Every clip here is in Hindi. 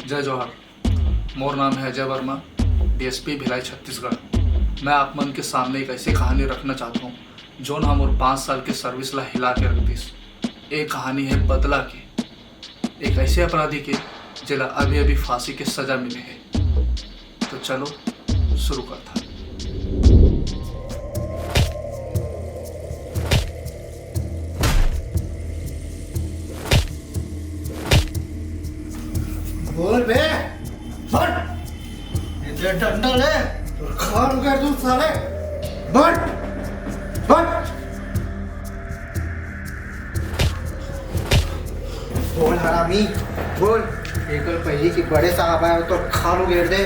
जय जवाहर। मोर नाम है अजय वर्मा, डीएसपी भिलाई छत्तीसगढ़। मैं आप मन के सामने एक ऐसी कहानी रखना चाहता हूँ जो ना मोर 5 साल के सर्विस ला हिला के रख दिस। एक कहानी है बदला की, एक ऐसे अपराधी के जिला अभी अभी फांसी की सजा मिली है। तो चलो शुरू करता। बोल बे, बोल। इधर डंडा ले, खान कर दूं साले। बोल, बोल। बोल हरामी, बोल। एक और पहले की बड़े साहब आए तो खान घेर दे।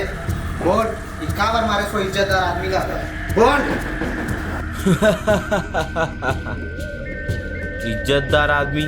बोल, इक्का बार मारे सो इज्जतदार आदमी का। बोल। इज्जतदार आदमी।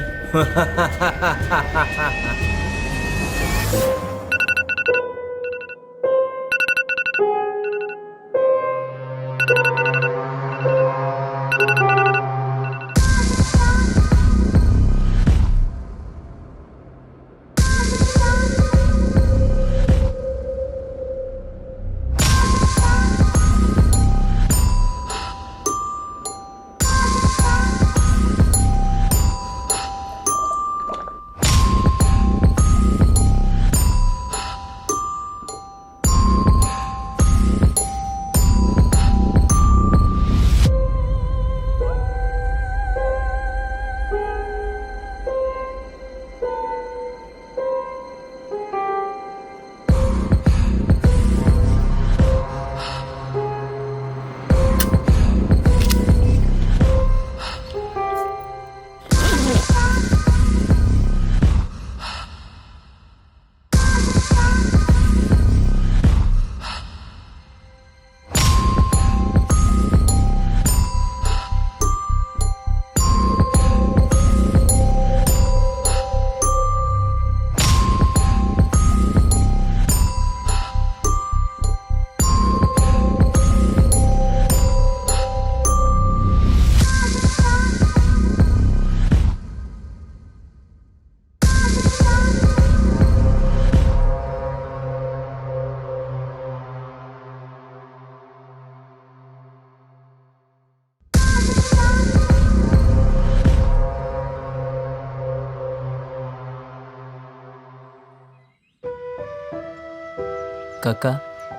काका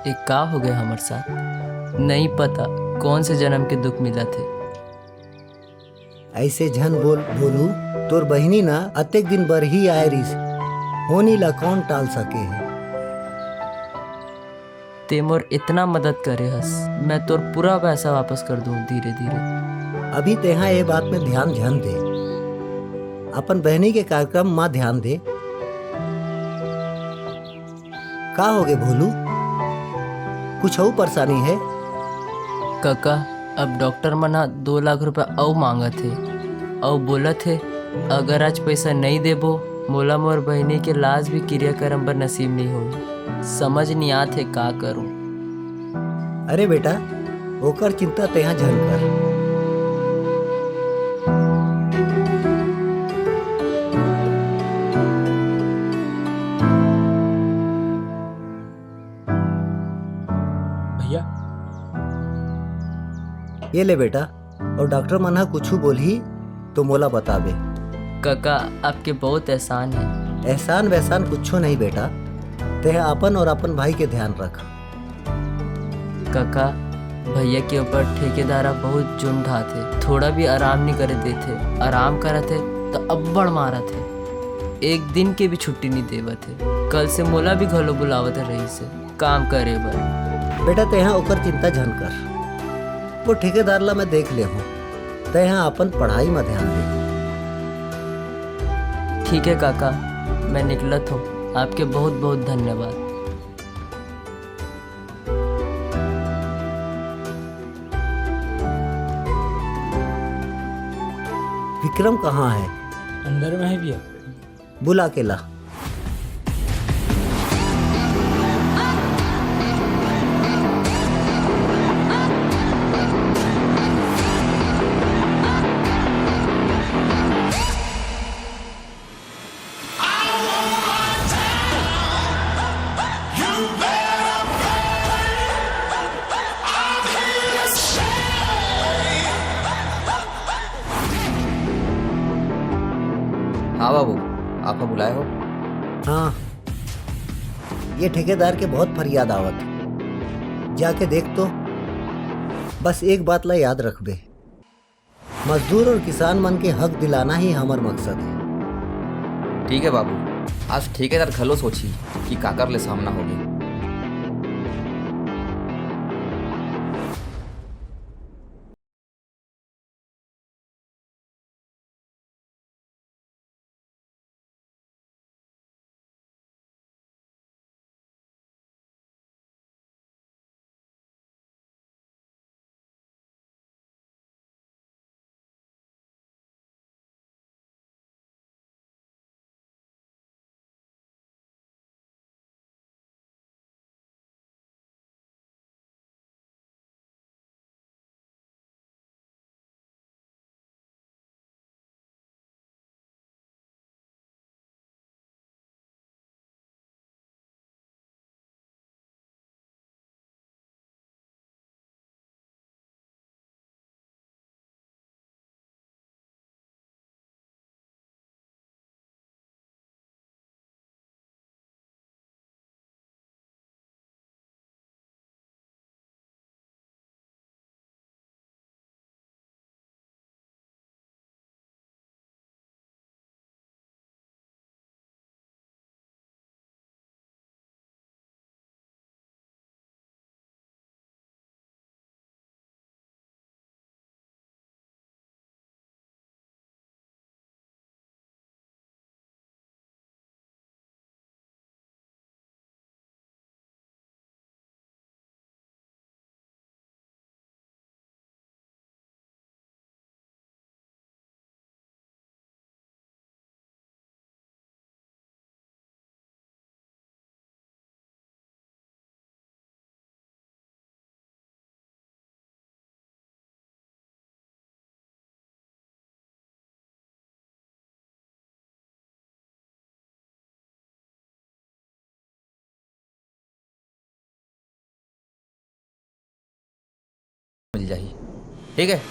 एक का हो गया हमारे साथ, नहीं पता कौन से जन्म के दुख मिला थे। ऐसे झन बोलू तोर बहिनी ना अतेक दिन बर ही आए रिस, होनी ला कौन टाल सके है। ते मोर इतना मदद करे हस, मैं तोर पूरा पैसा वापस कर दूं धीरे धीरे। अभी तेहा ये बात में ध्यान दे, अपन बहनी के कार्यक्रम में ध्यान दे। का हो गए भोलू, कुछ और परेशानी है? काका अब डॉक्टर मना 2 लाख रुपया और मांगा थे और बोला थे अगर आज पैसा नहीं देबो मोला मोर बहनी के लाश भी क्रियाक्रम पर नसीब नहीं होगी। समझ नहीं आते का करूं। अरे बेटा ओकर चिंता तेहा झन कर। भैया ये ले बेटा, और डॉक्टर मना कुछ बोली तो मोला बताबे। काका आपके बहुत एहसान है। एहसान वैसान कुछ नहीं बेटा, तेह अपन और अपन भाई के ध्यान रख। काका भैया के ऊपर ठेकेदारा बहुत जुर्म ढा थे, थोड़ा भी आराम नहीं करे देते। आराम करा थे तो अब्बड़ मारा थे, एक दिन के भी छुट्टी नहीं देवा थे। कल से मोला भी घलो बुलावत रही से काम करे बर। बेटा तेहा ओकर चिंता झन कर, वो ठेकेदार ला मैं देख ले हूँ। तेहा अपन पढ़ाई में ध्यान दे। ठीक है काका, मैं निकलत हूँ। आपके बहुत बहुत धन्यवाद। विक्रम कहाँ है? अंदर में है भैया। बुला के ला। बुलाए हो? हाँ, ये ठेकेदार के बहुत फरियाद आवत। जाके देख तो। बस एक बात ला याद रखबे, मजदूर और किसान मन के हक दिलाना ही हमार मकसद है। ठीक है बाबू, आज ठेकेदार घलो सोची कि काकर ले सामना होगी। मिल जाही, ठीक है।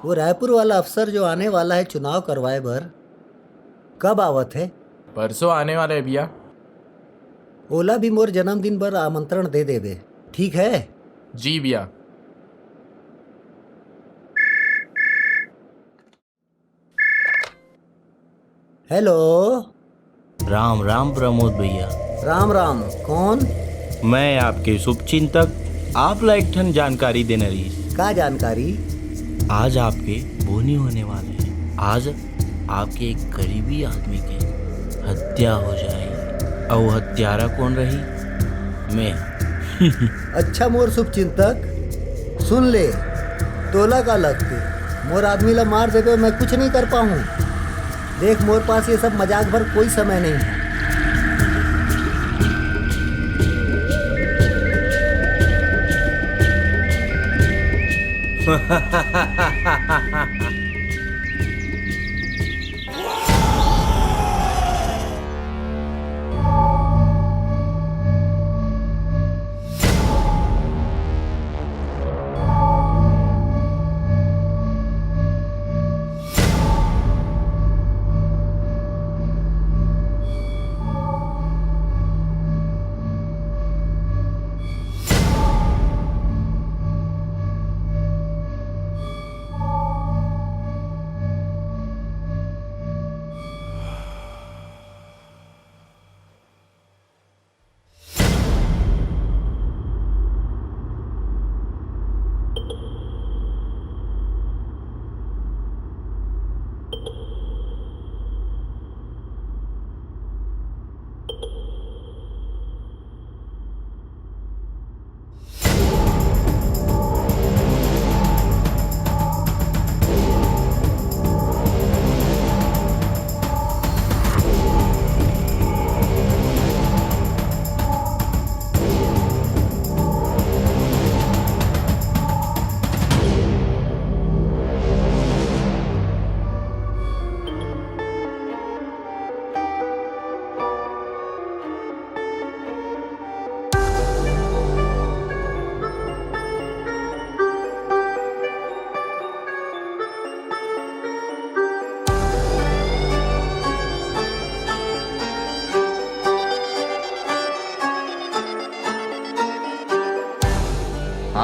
वो रायपुर वाला अफसर जो आने वाला है चुनाव करवाए भर, कब आवत है? परसों आने वाला है भैया। ओला भी मोर जन्मदिन पर आमंत्रण दे देवे, ठीक है? जी भैया। हेलो। राम राम प्रमोद भैया। राम राम। कौन? मैं आपके शुभचिंतक। आप ला एक ठन जानकारी देना रही। का जानकारी? आज आपके बोनी होने वाले हैं। आज आपके एक करीबी आदमी के हत्या हो जाएगी। और हत्यारा कौन रही? मैं। अच्छा मोर शुभचिंतक, सुन ले, तोला का लगते मोर आदमी ला मार देवे, मैं कुछ नहीं कर पाऊँ। देख, मोर पास ये सब मजाक भर कोई समय नहीं है।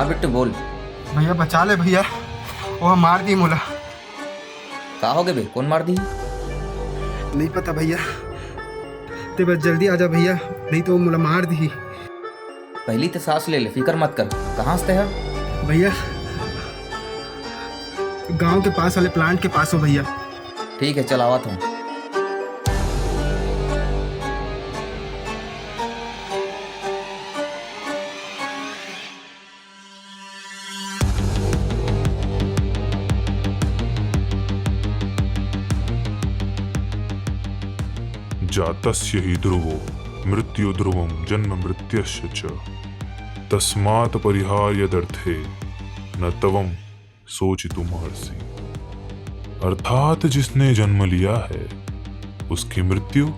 हाँ बिट्टू बोल। भैया बचा ले भैया, वो मार दी मोला। कहा हो गए बे, कौन मार दी? नहीं पता भैया, ते बस जल्दी आ जा भैया, नहीं तो वो मोला मार दी। पहली तो सांस ले ले, फिक्र मत कर। कहाँ से है? भैया गांव के पास वाले प्लांट के पास हो भैया। ठीक है चल आवत हूँ। जातस्य हि ध्रुवो मृत्यु ध्रुवम जन्म मृत्युश्च च तस्मात् परिहार्यदर्थे न तवम सोचितुमर्हसि। अर्थात जिसने जन्म लिया है उसकी मृत्यु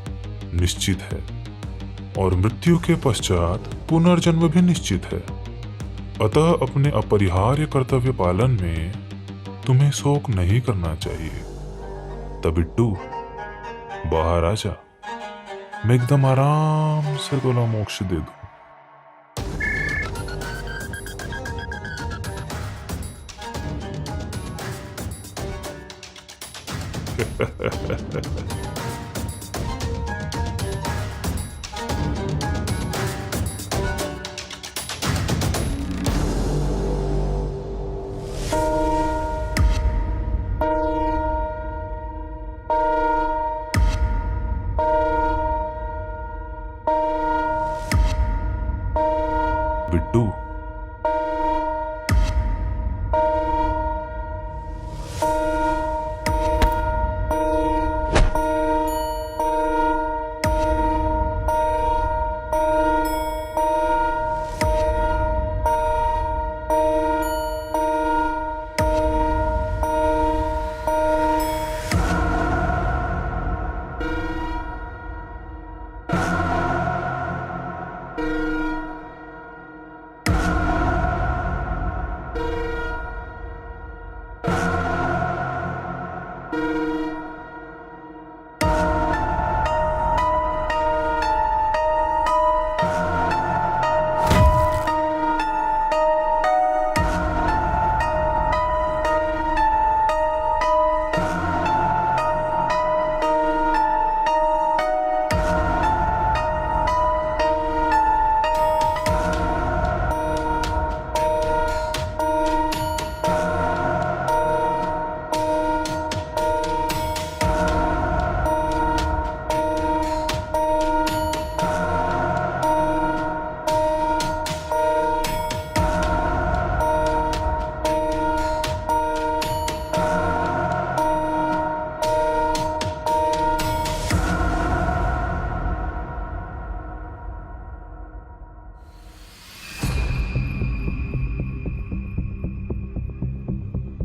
निश्चित है और मृत्यु के पश्चात पुनर्जन्म भी निश्चित है। अतः अपने अपरिहार्य कर्तव्य पालन में तुम्हें शोक नहीं करना चाहिए। तब बिट्टू बाहर आ जा, मैं एकदम आराम से तोला मोक्ष दे दूं। बिट्टू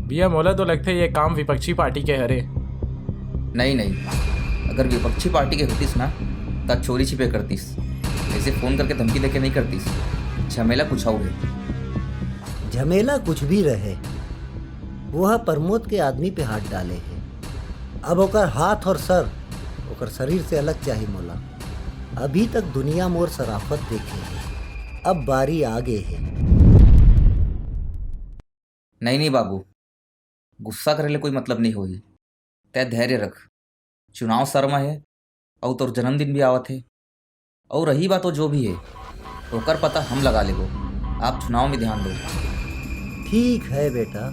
भैया मोला तो लगता है ये काम विपक्षी पार्टी के हरे। नहीं नहीं, अगर विपक्षी पार्टी के होतीस ना तब चोरी छिपे करतीस, ऐसे फोन करके धमकी देके नहीं करतीस। झमेला कुछ होगे। झमेला कुछ भी रहे, वह प्रमोद के आदमी पे हाथ डाले है। अब ओकर हाथ और सर ओकर शरीर से अलग चाहिए मोला। अभी तक दुनिया मोर शराफत देखे है, अब बारी आगे है। नहीं बाबू, गुस्सा करे ले कोई मतलब नहीं होगी। तय धैर्य रख, चुनाव शर्मा है और तोर जन्मदिन भी आवत है। और रही बात तो जो भी है ओकर पता हम लगा लेगो। आप चुनाव में ध्यान दो। ठीक है बेटा।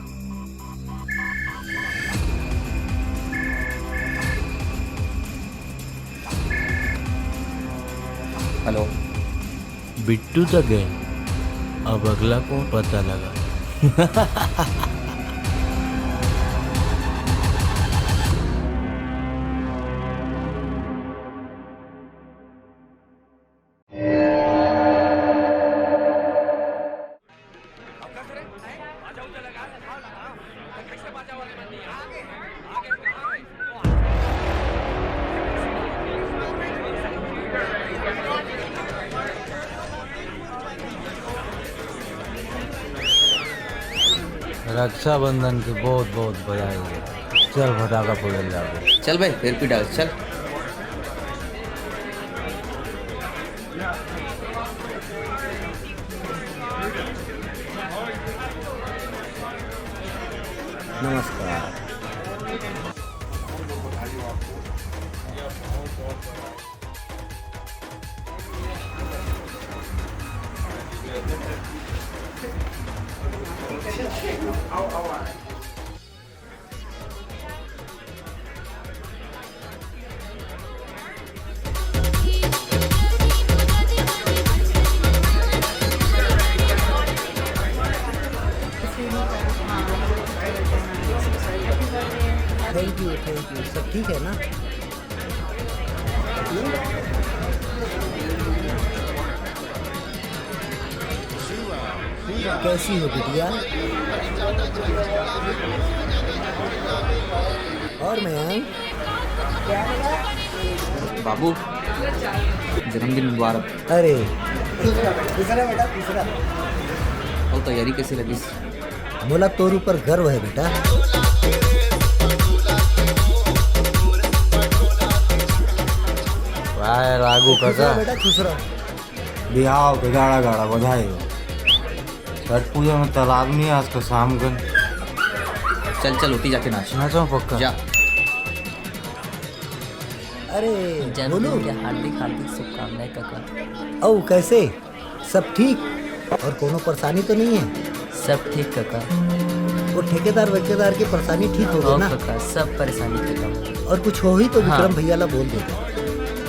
हेलो बिट्टू तक गए, अब अगला को पता लगा। रक्षाबंधन की बहुत बहुत बधाई हो। चल फटाका फोड़े जाओ। चल भाई, फिर भी डाल चल। नमस्कार। थैंक यू सब ठीक है ना? कैसी हो बिटिया? और मैं बाबू जन्मदिन मुबारक। अरे दूसरा बेटा दूसरा। और तैयारी कैसी लगी? मोला तोर ऊपर गर्व है बेटा। वाह लागू काका बेटा खुश रहो। बिहाव के गाड़ा गाड़ा बधाई हो। छठ पूजा में तालाब नहीं है आज का शाम को चल चल उठी जाके नाच। नाचो पक्का। जा। अरे बोलू जन्मदिन की हार्दिक हार्दिक शुभकामनाएं काका। औ कैसे सब ठीक? और कोनो परेशानी तो नहीं है? सब ठीक काका। वो ठेकेदार वेकेदार की परेशानी ठीक हो गई हाँ ना? काका, सब परेशानी खत्म। और कुछ हो ही तो हाँ। विक्रम भैया ला बोल देते।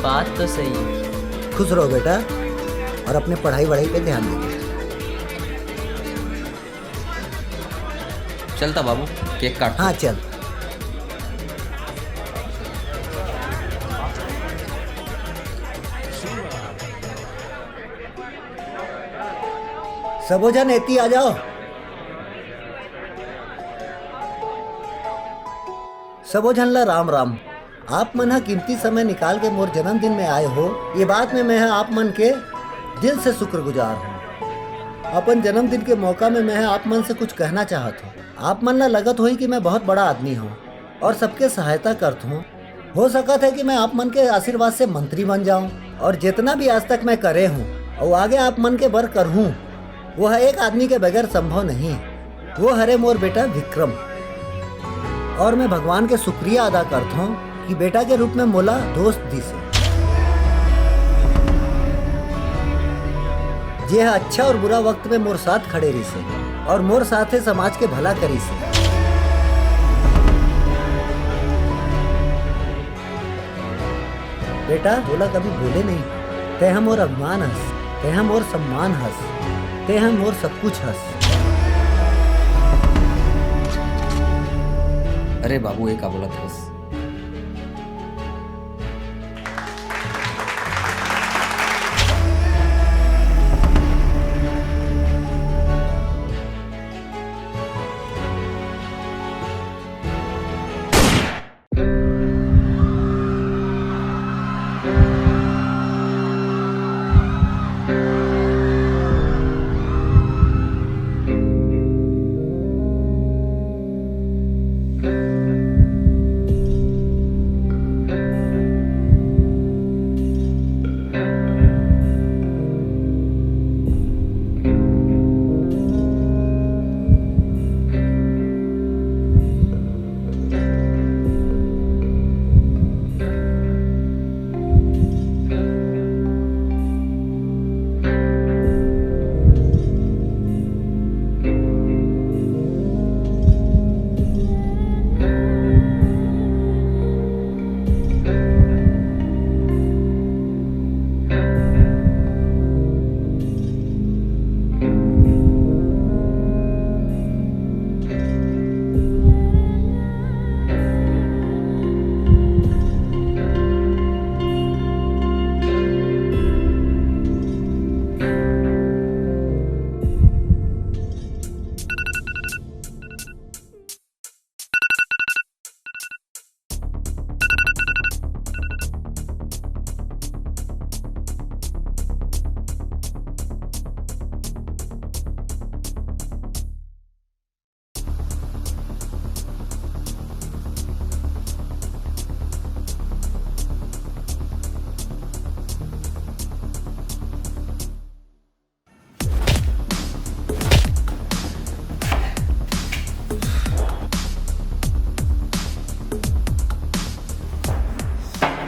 बात तो सही है। खुश रहो बेटा और अपने पढ़ाई वढ़ाई पे ध्यान दो। चलता बाबू केक काट। हाँ चल। सबो जन एती आ जाओ। सबो जन ला राम राम। आप मन हा कीमती समय निकाल के मोर जन्मदिन में आए हो, ये बात में मैं आप मन के दिल से शुक्रगुजार हूँ। अपन जन्मदिन के मौका में मैं आप मन से कुछ कहना चाहत हूँ। आप मन ला लगत होई कि मैं बहुत बड़ा आदमी हूँ और सबके सहायता करत हूँ। हो सकत है कि मैं आप मन के आशीर्वाद से मंत्री बन जाऊँ और जितना भी आज तक मैं करे हूँ और आगे आप मन के बर कर हूँ, वह एक आदमी के बगैर संभव नहीं है। वो हरे मोर बेटा विक्रम। और मैं भगवान के शुक्रिया अदा करता हूँ कि बेटा के रूप में मोला दोस्त दी से जे अच्छा और बुरा वक्त में मोर साथ खड़े रही से और मोर साथे समाज के भला करी से। बेटा बोला कभी बोले नहीं, ते हम और अभिमान हस, ते हम और सम्मान हस, ते हम और सब कुछ हस। अरे बाबू एक बोला था बस।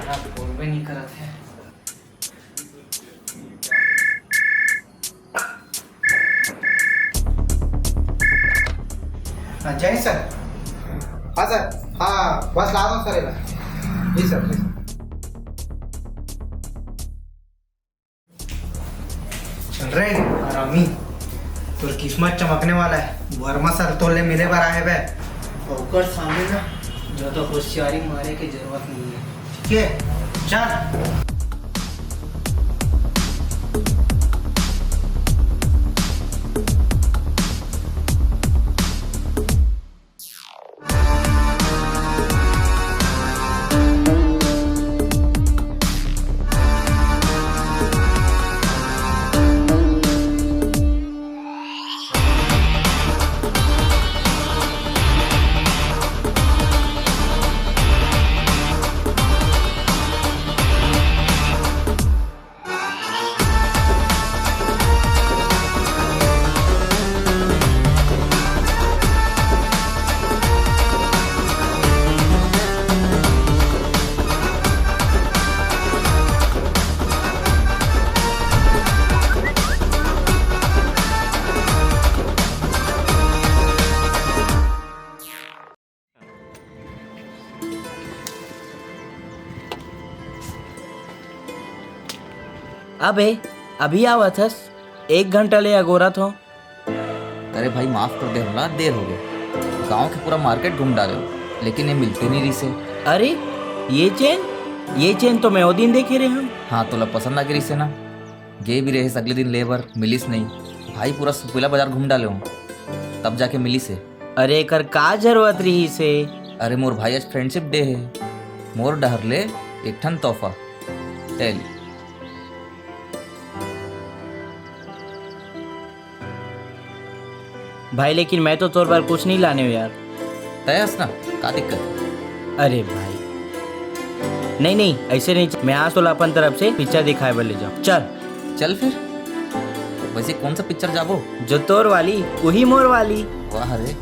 फोन भी नहीं करा थे। हाँ जय सर। हाँ सर, हाँ बस ला दो सर। जी सर, जी सर। चल रहे आरामी, तो किस्मत चमकने वाला है। वर्मा सर तोले मिले बार आए बे और सामने ना जो तो होशियारी मारे की जरूरत नहीं है। ठीक है चल। अबे अभी आवत हस, 1 घंटा ले अगोरा था। अरे भाई माफ कर दे हमला, देर हो गई। गांव के पूरा मार्केट घूम डाले हो, लेकिन ये मिलते नहीं रही से। अरे ये चेन तो मैं वो दिन देखे रहे हम। हाँ तो पसंद आ गई से ना, गे भी रहे अगले दिन लेबर मिलिस नहीं। भाई पूरा सुपेला बाजार घूम डाले हूँ, तब जाके मिली से। अरे कर का जरूरत रही से? अरे मोर भाई आज फ्रेंडशिप डे है, मोर डहर ले एक ठन तोहफा टेल। भाई लेकिन मैं तो तोर बार कुछ नहीं लाने हो यार। तयस ना, का दिक्कत? अरे भाई नहीं ऐसे नहीं, मैं आज तो अपन तरफ से पिक्चर दिखाए बोले जाऊँ। चल चल फिर। वैसे कौन सा पिक्चर जाबो? जो तोर वाली वही मोर वाली। वाह रे।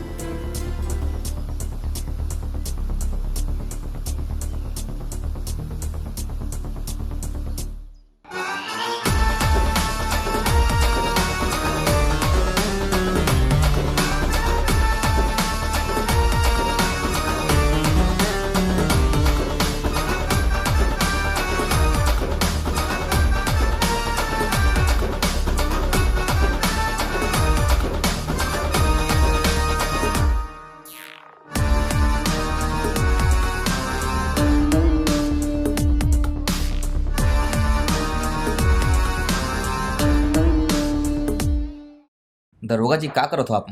दरोगा जी का करो तो आप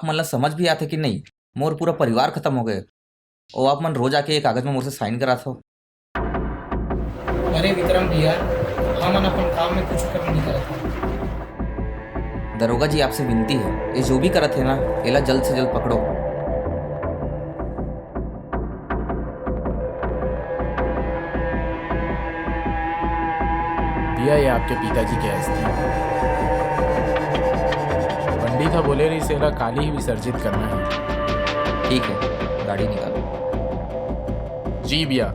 मन ला समझ भी आते कि नहीं? मोर पूरा परिवार खत्म हो गए और आप मन रोज आके एक कागज में मोर से साइन करा थो। अरे विक्रम भैया, हम अपन काम में कुछ कर नहीं करते। दरोगा जी आपसे विनती है, ये जो भी करत है ना, एला जल्द से जल्द पकड़ो। भैया ये आपके पिताजी के अस्थि। पंडित था बोले रही सेला काली ही विसर्जित करना है। ठीक है, गाड़ी निकालो। जी भैया।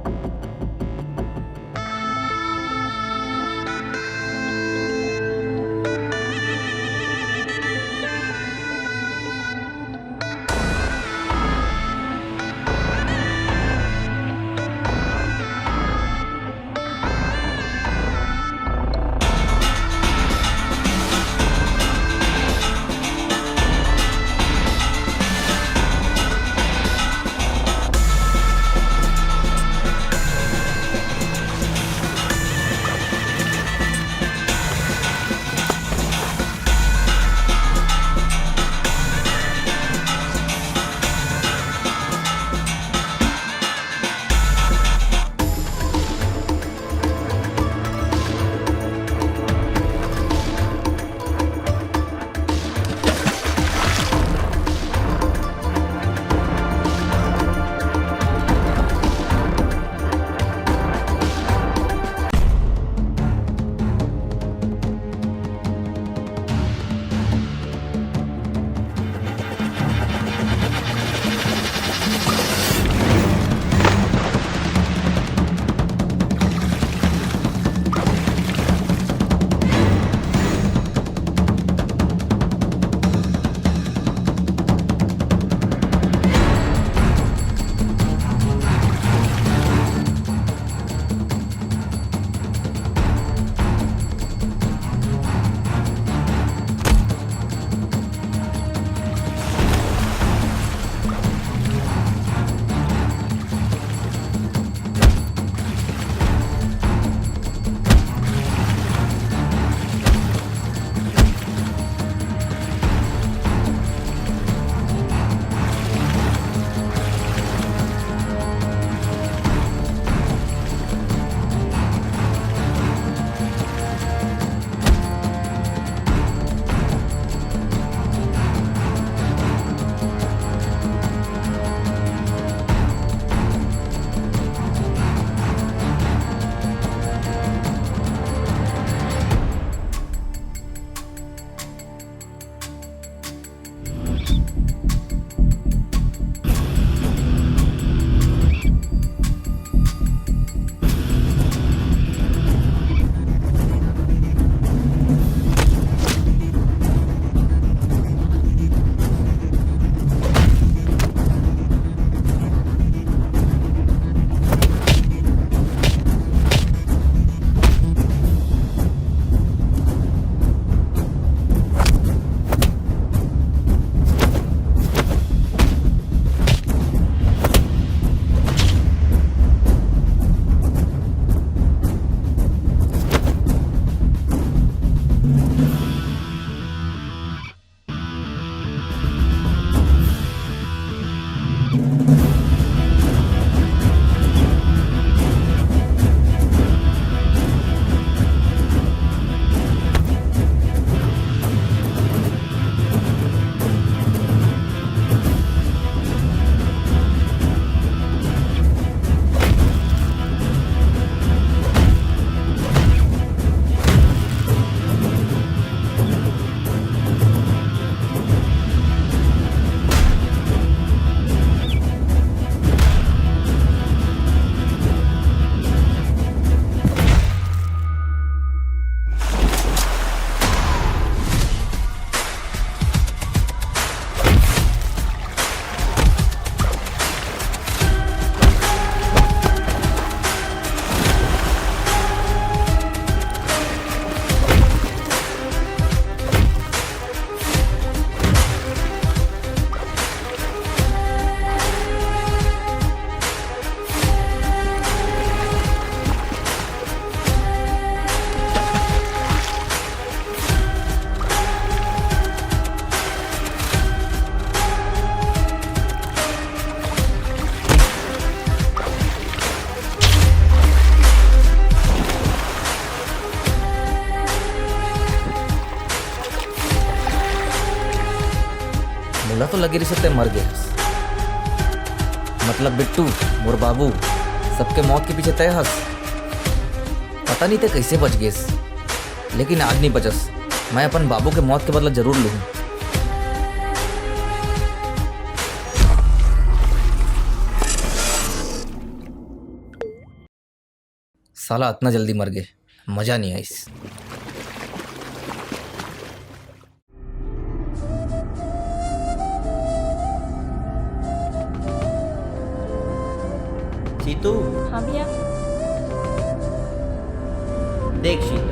तो लगे रही सकते मर गए। मतलब बिट्टू मोर बाबू सबके मौत के पीछे तय हस। पता नहीं थे कैसे बच गए, लेकिन आज नहीं बचस। मैं अपन बाबू के मौत के बदला जरूर लूँ। साला इतना जल्दी मर गए, मजा नहीं आई। सीतू, हाँ भैया। देख शीतल,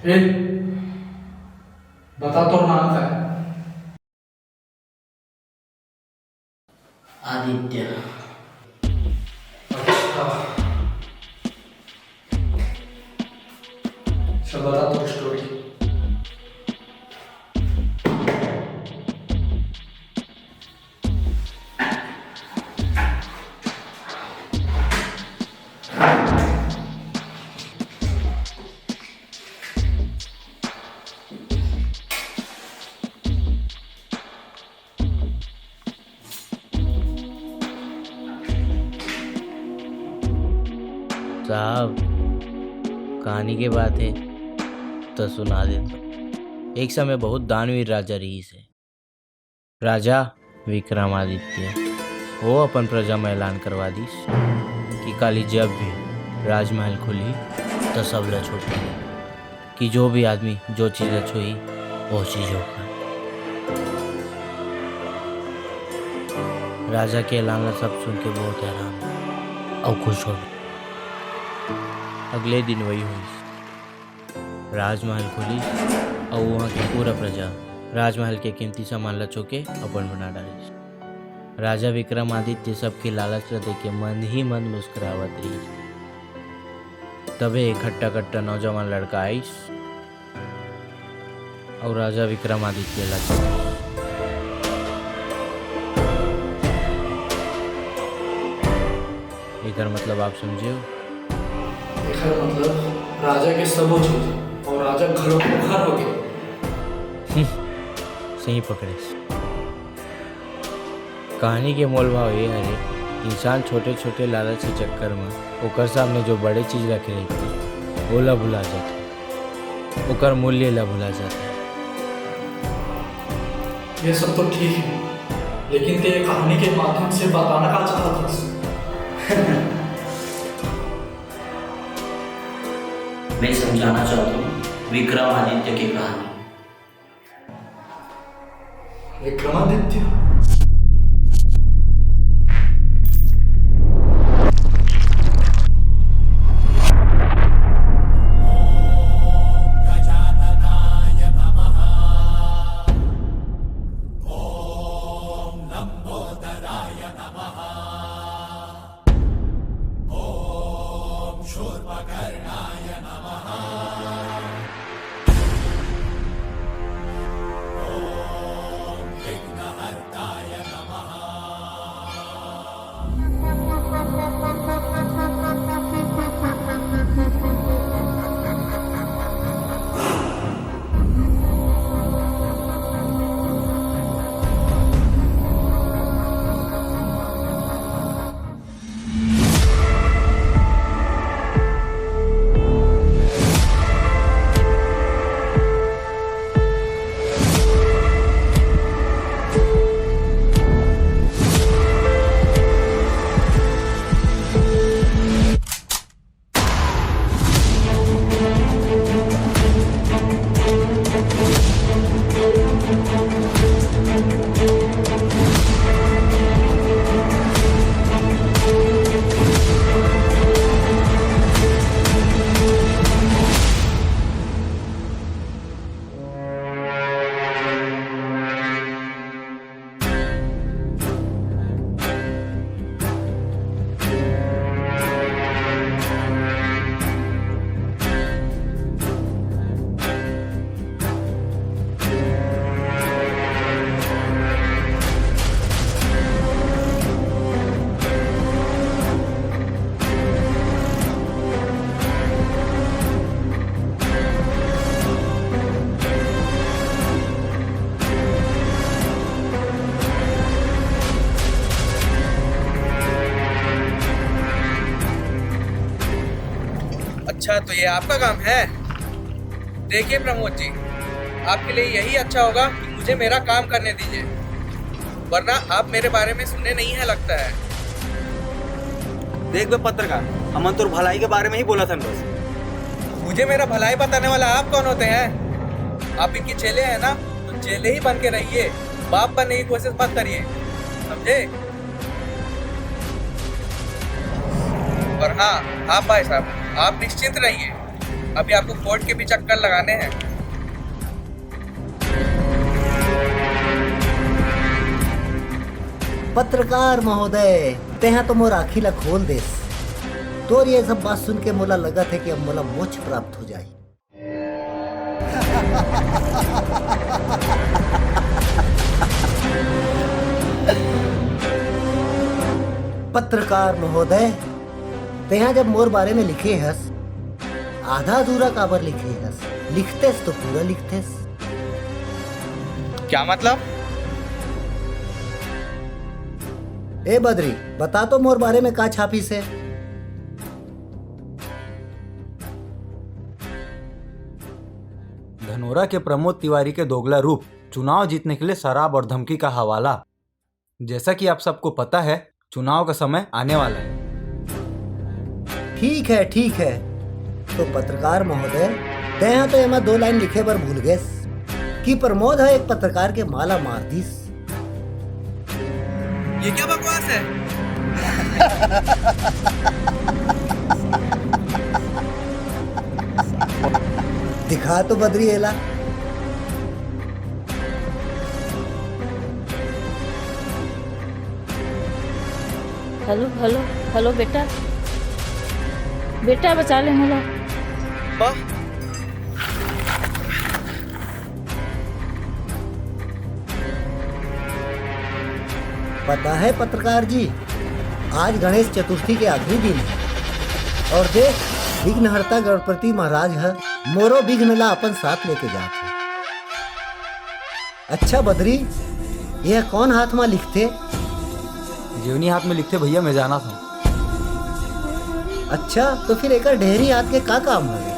ए, बता तो नाम क्या है? आदित्य। अच्छा बता तो स्टोरी। साहब, कहानी के बात है तो सुना देता। एक समय बहुत दानवीर राजा रही से। राजा विक्रमादित्य वो अपन प्रजा में ऐलान करवा दी कि काली जब भी राजमहल खुली तो सब ल छूटी कि जो भी आदमी जो चीज़ छुई वो चीज़ होगा। राजा के ऐलान सब सुन के बहुत हैरान और खुश हो गए। अगले दिन वही हुई। राजमहल खुली और वहाँ की पूरा प्रजा राजमहल के कीमती सामान ला चुके अपन बना डाले। राजा विक्रमादित्य सबके लालच ला देख के मन ही मन मुस्कुरावत रही। तबे एक खट्टा खट्टा नौजवान लड़का आईस और राजा विक्रमादित्य ला एकर मतलब आप समझे हो? एकर मतलब राजा के सबो चीज और राजा घरों को घर हो गए। सही पकड़े। कहानी के मोल भाव ये है इंसान छोटे छोटे लालच के चक्कर में ओकर सामने जो बड़े चीज रखे रहती वो ला भुला जाता, ओकर मूल्य ला भुला जाता। ये सब तो ठीक है, लेकिन ते कहानी के माध्यम से बताना क्या चाहता था? मैं समझाना चाहता हूँ विक्रमादित्य की कहानी। विक्रमादित्य? तो ये आपका काम है। देखिए प्रमोद जी, आपके लिए यही अच्छा होगा कि मुझे मेरा काम करने दीजिए, वरना आप मेरे बारे में सुने नहीं है लगता है। देख बे पत्रकार, अमन तो भलाई के बारे में ही बोला था बस। मुझे मेरा भलाई बताने वाला आप कौन होते हैं? आप इनके चेले हैं ना, तो चेले ही बन के रहिए, बाप बनने की कोशिश मत करिए, समझे? और हाँ भाई साहब, आप निश्चिंत रहिए, अभी आपको कोर्ट के भी चक्कर लगाने हैं। पत्रकार महोदय, तेहा तो मोर आखी ला खोल देस। तोर ये सब बात सुन के मोला लगा थे कि अब मोला मोक्ष प्राप्त हो जाए। पत्रकार महोदय, तेहा जब मोर बारे में लिखे हस, आधा अधूरा काबर लिखे हस? लिखतेस तो पूरा लिखतेस। क्या मतलब? ए बद्री, बता तो मोर बारे में का छापी से? धनोरा के प्रमोद तिवारी के दोगला रूप, चुनाव जीतने के लिए शराब और धमकी का हवाला। जैसा कि आप सबको पता है, चुनाव का समय आने वाला है। ठीक है। तो पत्रकार महोदय, तेहा तो एमा 2 लाइन लिखे बर भूल गए कि प्रमोद है एक पत्रकार के माला मार दीस। ये क्या बकवास है? दिखा तो बद्री एला। हेलो बेटा बचा ले मोला। वाह, पता है पत्रकार जी, आज गणेश चतुर्थी के आखिरी दिन है और देख, विघ्नहर्ता गणपति महाराज है मोरो विघ्न ला अपन साथ लेके जाते। अच्छा बद्री, यह कौन हाथ में लिखते? जीवनी हाथ में लिखते भैया, मैं जाना था। अच्छा, तो फिर एक ढेरी हाथ के का काम है?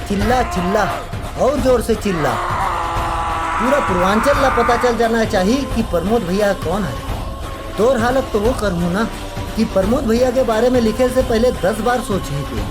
चिल्ला चिल्ला और जोर से चिल्ला, पूरा पूर्वांचल ला पता चल जाना चाहिए कि प्रमोद भैया कौन है। तोर हालत तो वो करूँ ना कि प्रमोद भैया के बारे में लिखे से पहले 10 बार सोची थी।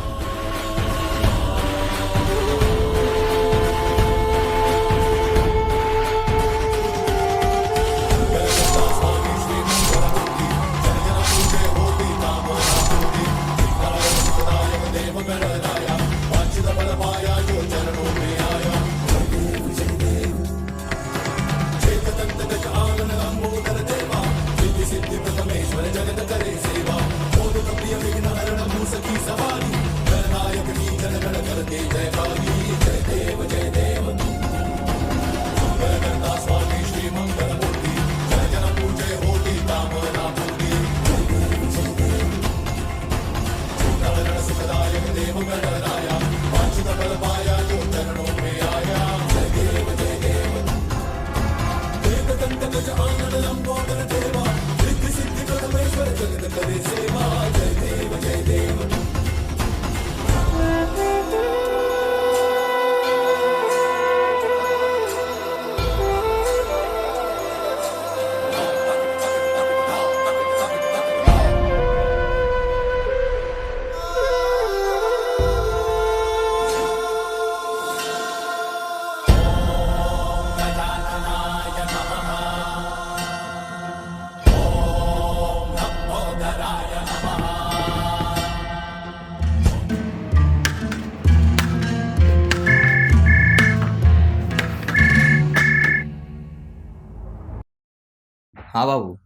हाँ बाबू।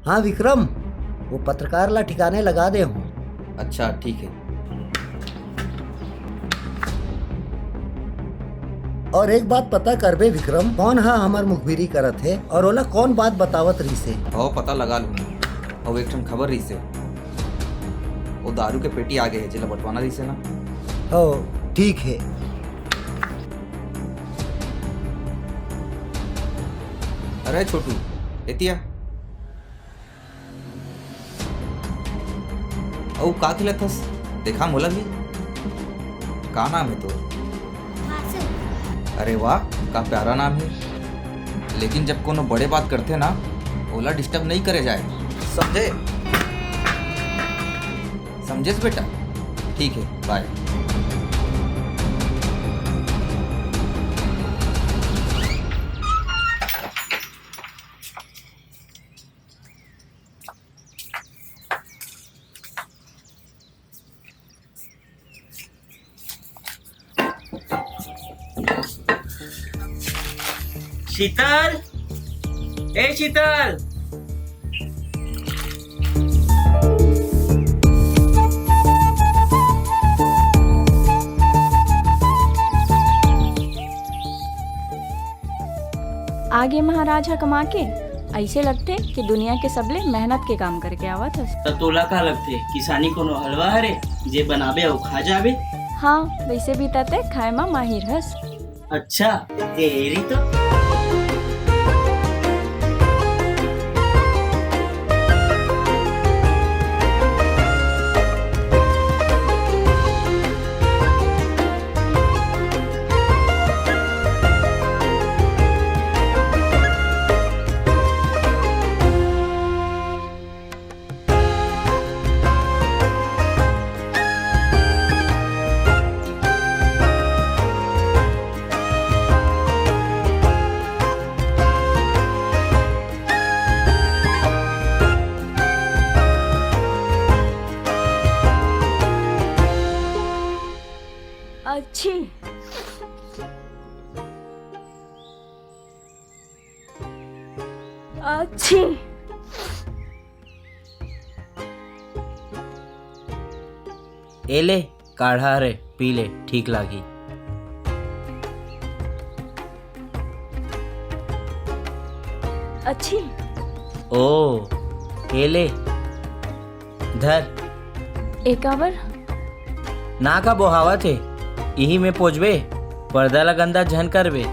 हाँ विक्रम, वो पत्रकार ला ठिकाने लगा दे हूँ। अच्छा ठीक है। और एक बात पता करबे विक्रम, कौन हा हमार मुखबिरी करत है और ओला कौन बात बतावत रही से? हो पता लगा लूंगा। और एक ठन खबर रही से, वो दारू के पेटी आगे है जिला बंटवाना रही से ना। हो ठीक है। अरे छोटू एतिया औ का खिलत हस? देखा मोला भी। का नाम है तो? अरे वाह, का प्यारा नाम है। लेकिन जब कोनो बड़े बात करते ना, ओला डिस्टर्ब नहीं करे जाए, समझे? समझेस बेटा? ठीक है, बाय। शीतल, ए शीतल। आगे महाराज हा कमा के ऐसे लगते कि दुनिया के सबले मेहनत के काम करके आवत हस। त तोला का लगथे किसानी कोनो हलवा हरे जे बनाबे और खा जाबे? हाँ, वैसे भी तते खाए में माहिर हस। अच्छा तेरी तो। अच्छी अच्छी ए ले काढ़ा रे, पी ले, ठीक लागी। अच्छी ओ ए ले धर। एकावर ना का बोहावा थे, यही में पोजबे, पर्दा ला गंदा झन करबे।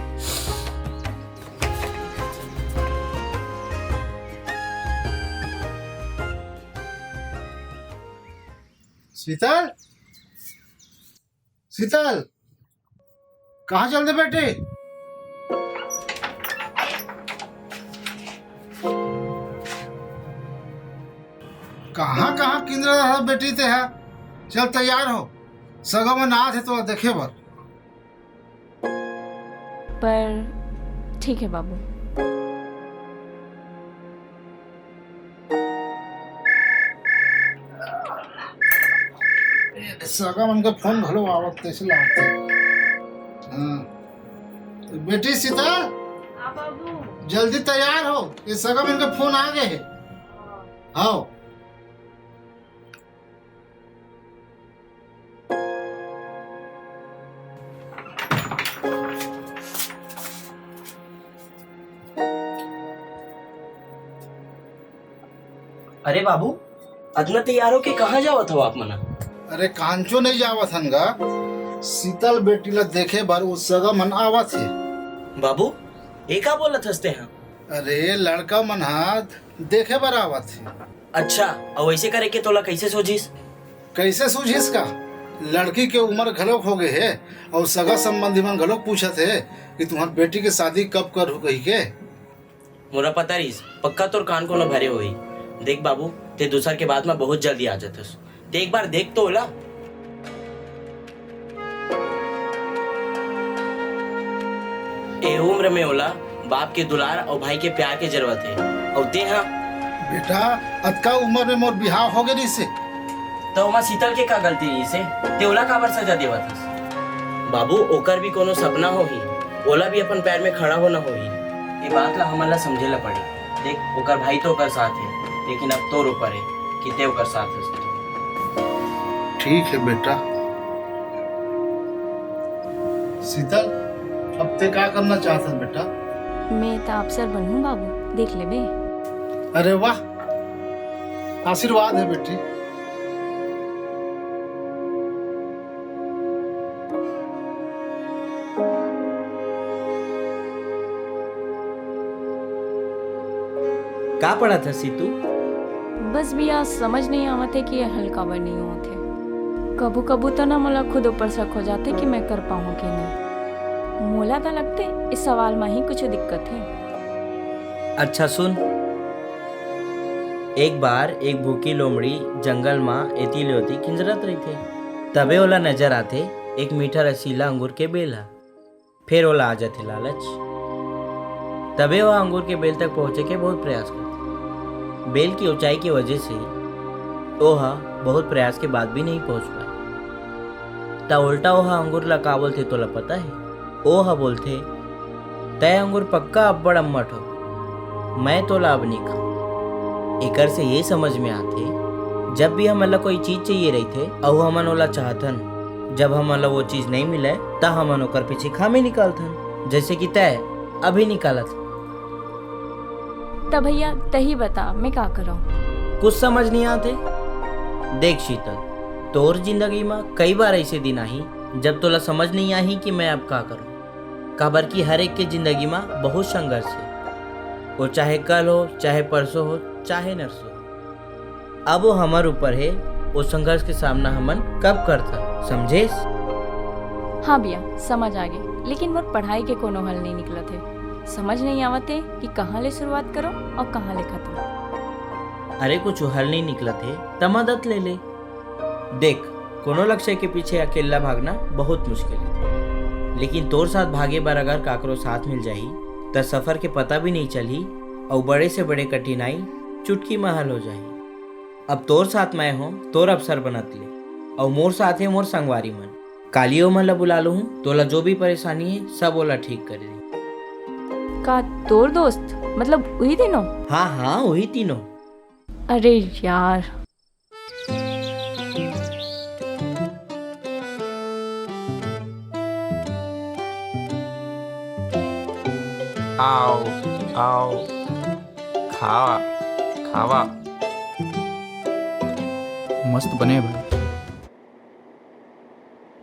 शीतल, शीतल, कहाँ चल दे बेटे? कहाँ कहाँ किंद्र रहा बेटी ते है? चल तैयार हो, सगो में नाथ है तो देखे बर। पर ठीक है बाबू। सगा मन का फोन भलो आवत तैसे लागते। हाँ, बेटी सीता, जल्दी तैयार हो, ये सगा मन का फोन आ गए है। आओ। अरे बाबू, अदना तैयार हो के कहाँ जावत हो आप मना? अरे कांचो नहीं जावत हनगा, शीतल बेटी ला देखे बार वो सगा मन आवत है। बाबू एका बोलत हंसते हैं? अरे लड़का मन हाथ देखे बार आवत है। अच्छा, और ऐसे करे के तोला कैसे सोचिस? कैसे सूझिस का? लड़की के उम्र घलोक हो गए है और सगा संबंधी मन घलोक पूछत है कि तुम्हार बेटी के शादी कब कर हो कही के। मोरा पता रहीस, पक्का तोर कान को न भरे होई। देख बाबू, ते दूसर के बाद में बहुत जल्दी आ जातस, ते एक बार देख तो होला। ए उम्र में होला बाप के दुलार और भाई के प्यार के जरूरत है। और ते हाँ बेटा, अतका उम्र में मोर बिहाव हो गए से तो हमार शीतल के का गलती रही से ते ओला काबर सजा देवत हस? बाबू ओकर भी कोनो सपना होही, ओला भी अपन पैर में खड़ा होना होही। ये बात ला हमन ला समझेला पड़ी। देख ओकर भाई तो ओकर साथ है, लेकिन अब तोर ऊपर है कि ते ओकर साथ है। ठीक है बेटा। शीतल, अब ते क्या करना चाहता है बेटा? मैं तो अफसर बनूं बाबू, देख ले बे। अरे वाह, आशीर्वाद है बेटी। का पढ़ा था सीतू? बस भैया समझ नहीं आवत है कि ये हल्का बनी होते। कबू कबू तो ना मोला खुद ऊपर शक हो जाते कि मैं कर पाऊँ कि नहीं। मोला तो लगते इस सवाल में ही कुछ दिक्कत है। अच्छा सुन, एक बार एक भूखी लोमड़ी जंगल में एती लेती किंजरत रही थे। तबे ओला नजर आते एक मीठा रसीला अंगूर के बेला। फिर ओला आ जाते लालच। तबे वह अंगूर के बेल तक पहुंचे के बहुत प्रयास करते। बेल की ऊंचाई की वजह से ओहा बहुत प्रयास के बाद भी नहीं पहुंच पाए। ता उल्टा ओहा अंगूर ला का बोलते तोला पता है? ओहा बोलते तय अंगूर पक्का अब्बड़ अम्मट हो, मैं तोला अब नहीं खाऊं। एकर से ये समझ में आते जब भी हमला कोई चीज चाहिए रही थे और हमन ओला चाहतन, जब हमला वो चीज नहीं मिले ता हमन ओकर पीछे खामे निकालतन, जैसे कि तय अभी निकालत। तब भैया तही बता मैं क्या करूं? कुछ समझ नहीं आते। देख शीतल, तोर जिंदगी में कई बार ऐसे दिन आई जब तोला समझ नहीं आई कि मैं अब क्या करूं। काबर की हर एक के जिंदगी में बहुत संघर्ष है, वो चाहे कल हो, चाहे परसों हो, चाहे नरसों हो। अब वो हमारे ऊपर है वो संघर्ष के सामना हमन कब करता, समझे? हाँ भैया समझ आ गए, लेकिन मोर पढ़ाई के कोनो हल नहीं निकला थे। समझ नहीं आवते कि कहाँ ले शुरुआत करो और कहाँ ले खत्म। अरे कुछ हल नहीं निकला थे तो मदद ले ले। देख, कोनो लक्ष्य के पीछे अकेला भागना बहुत मुश्किल है, लेकिन तोर साथ भागे बार अगर काकरो साथ मिल जाही तो सफर के पता भी नहीं चली और बड़े से बड़े कठिनाई चुटकी में हल हो जाही। अब तोर साथ मैं हूँ, तोर अफसर बनत ले, और मोर साथ है मोर संगवारी मन। कालियो मन ला बुला लो हूँ, तोला जो भी परेशानी है सब ओला ठीक कर दी। का तोर दोस्त मतलब वही तीनों? हाँ हाँ वही तीनों। अरे यार, आओ आओ, खावा खावा। मस्त बने भाई।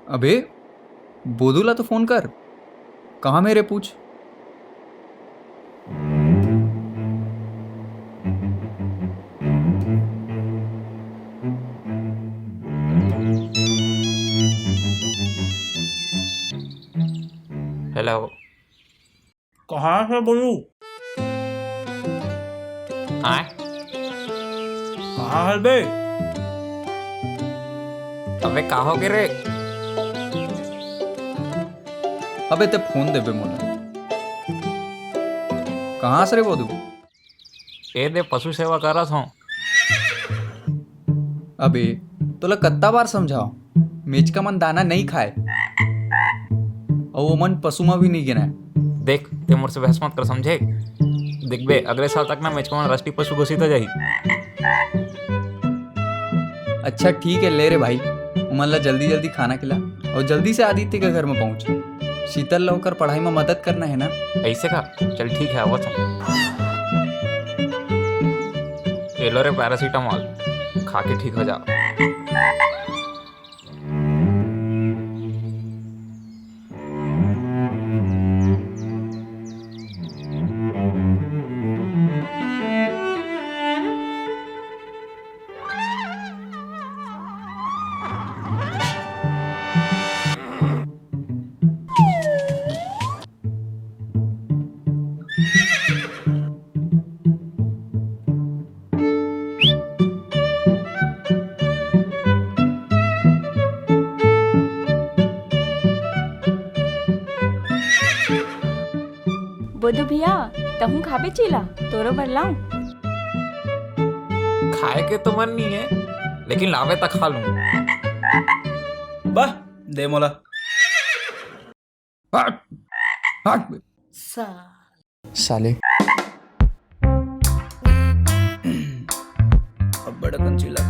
अबे बोधूला तो फोन कर, कहाँ मेरे पूछ। हेलो, कहाँ है बोलू? आए कहाँ है बे? अबे का हो गए रे? अबे ते फोन दे बे मोला। कहाँ से रे बोधू? ए दे पशु सेवा करत हूँ। अबे तोला कत्ता बार समझाओ, मेच का मन दाना नहीं खाए और वो मन पशु में भी नहीं गिना। देख ते मोर से बहस मत कर, समझे? देख बे, अगले साल तक ना मेचका मन राष्ट्रीय पशु घोषित हो जाही। अच्छा ठीक है ले रे भाई, उमन ला जल्दी जल्दी खाना खिला और जल्दी से आदित्य के घर में पहुंच। शीतल ला होकर पढ़ाई में मदद करना है ना। ऐसे का? चल ठीक है, आवत हूँ। ये लो रे पैरासीटामोल, खा के ठीक हो जाओ। बोधू भैया तहूँ खाबे चीला, तोरो भर लाऊं? खाए के तो मन नहीं है, लेकिन लावे तक खा लूं। वाह दे मोला। हट हट साले।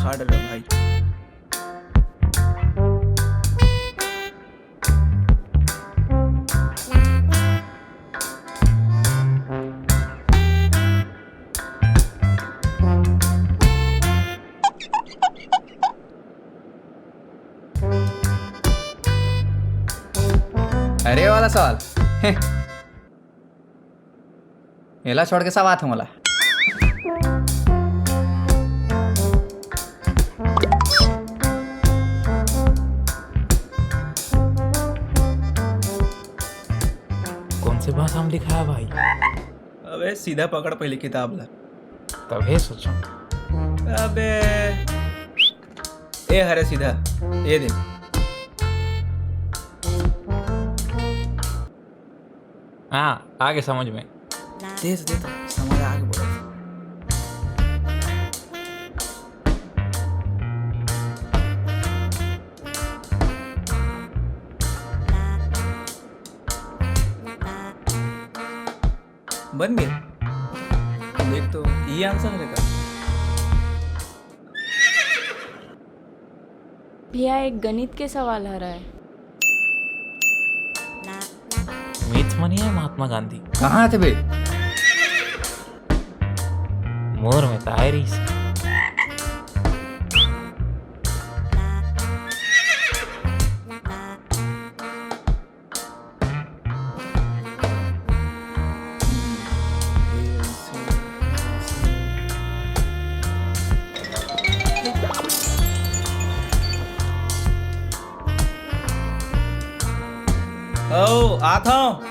खा डाला भाई। अरे वाला सवाल याला छोड़ के सब आते मला। कौन से भाषा में लिखा है भाई? अबे सीधा पकड़ पहले किताब ला। तभी सोचो। अबे ए हरे सीधा ये देख। हाँ आगे समझ में। तेज दे तो समझ आगे बोला। बन गए देख तो ये आंसर है का। भैया एक गणित के सवाल आ रहा है। मीथ मनी है महात्मा गांधी। कहाँ थे बे? मोर में तायरी से। ओ आता हूँ।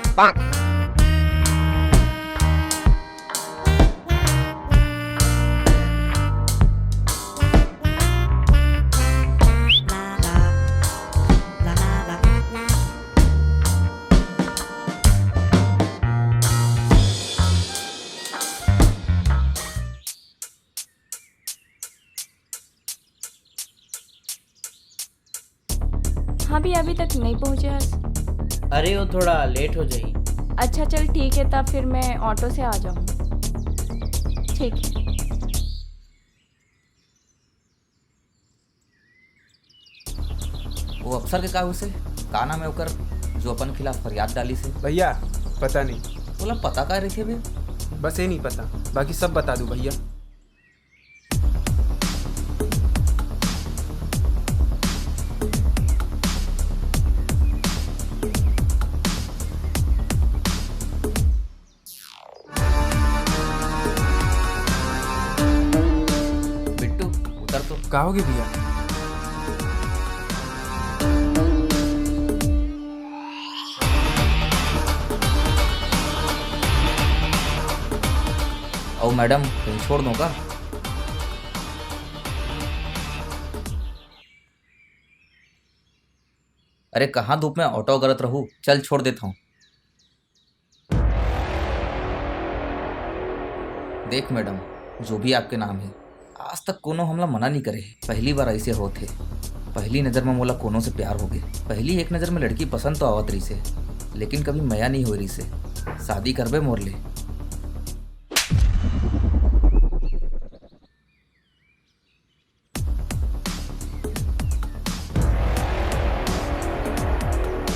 हाँ भी अभी तक नहीं पहुँचे हर्ष। अरे वो थोड़ा लेट हो जाएगी। अच्छा चल ठीक है, तब फिर मैं ऑटो से आ जाऊँ। ठीक है। वो अफसर के काहू से का नाम है ओकर जो अपन खिलाफ फरियाद डाली से? भैया पता नहीं। बोला पता का रही थे बे? बस ये नहीं पता, बाकी सब बता दूं भैया। बिट्टू उतर तो। कहोगे भैया? ओ मैडम कहीं छोड़ दूँ का? अरे कहाँ धूप में ऑटो गलत रहूँ, चल छोड़ देता हूँ। देख मैडम जो भी आपके नाम है, आज तक कोनो हमला मना नहीं करे। पहली बार ऐसे होते। पहली नज़र में मोला कोनो से प्यार हो गए। पहली एक नज़र में लड़की पसंद तो आवत रही से, लेकिन कभी मया नहीं हो रही से। शादी करबे मोर ले।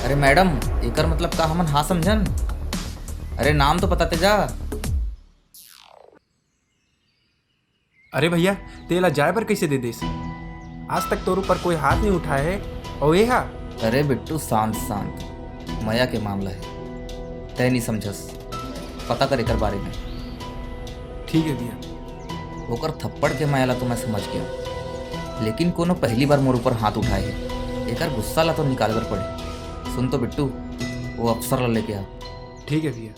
अरे मैडम एकर मतलब का हमन हाँ समझन? अरे नाम तो पता ते जा। अरे भैया तेला जाए पर कैसे दे देस? आज तक तोर ऊपर कोई हाथ नहीं उठाया है और ये हा? अरे बिट्टू शांत शांत, मया के मामला है, तय नहीं समझस। पता कर एकर बारे में। ठीक है भैया। ओकर थप्पड़ के मायाला तो मैं समझ गया, लेकिन कोनो पहली बार मोर ऊपर हाथ उठाए है, एकर गुस्सा ला तो निकाल कर पड़े। सुन तो बिट्टू, वो अफसर ला लेके आ। ठीक है भैया।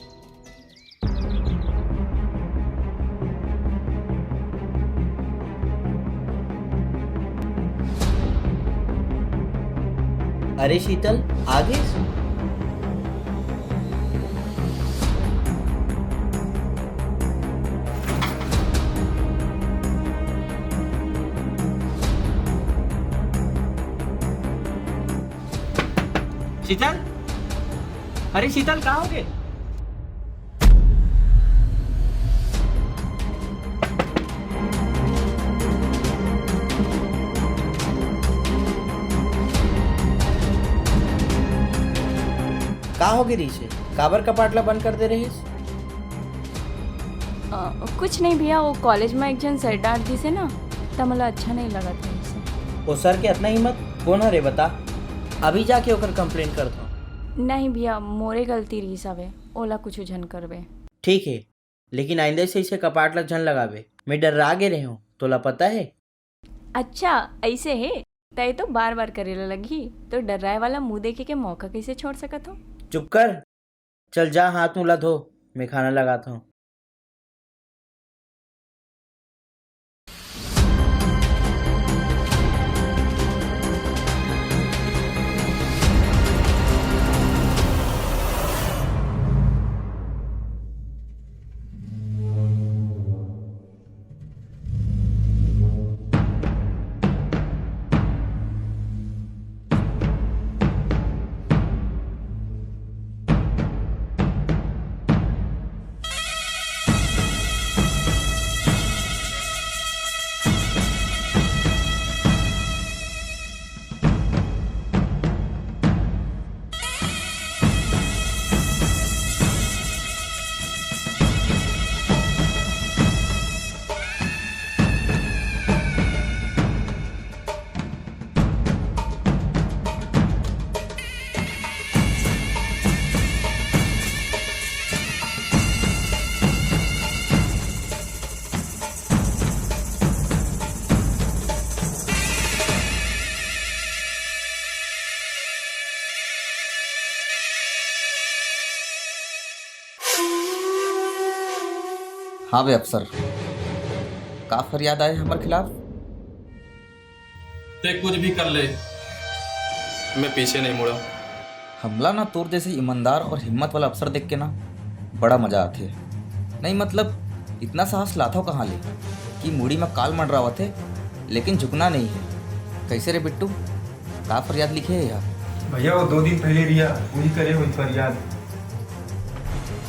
अरे शीतल आगे। शीतल, अरे शीतल कहाँ हो गए? का हो गिरी से काबर कपाटला बंद कर दे रही? कुछ नहीं भैया, वो कॉलेज में एक जन सर डांट दी से ना, तब मला अच्छा नहीं लगा था उसे। वो सर के इतना हिम्मत कौन है रे बता? अभी जाके ओकर कंप्लेंट कर दो। नहीं भैया, मोरे गलती रही सावे, ओला कुछ झन करबे। ठीक है, लेकिन आइंदा से इसे कपाट लग झन लगावे। मैं डर आगे रहे हूँ, तोला पता है? अच्छा ऐसे है, तय तो बार बार करेला लगी तो डराए वाला मुंह देखे के मौका कैसे छोड़ सकत हो? चुप कर, चल जा हाथ मुँह धो, मैं खाना लगाता हूँ। हाँ बे अफसर, का फरियाद आए हमारे खिलाफ? ते कुछ भी कर ले, मैं पीछे नहीं मुड़ा। हमला ना तोर जैसे ईमानदार और हिम्मत वाला अफसर देख के ना बड़ा मजा आते। नहीं मतलब इतना साहस लाथा कहाँ ले कि मूड़ी में काल मंड रहा थे, लेकिन झुकना नहीं है। कैसे रे बिट्टू, का फरियाद लिखे है यार? भैया वो 2 दिन पहले रिया वही करे हुई फरियाद।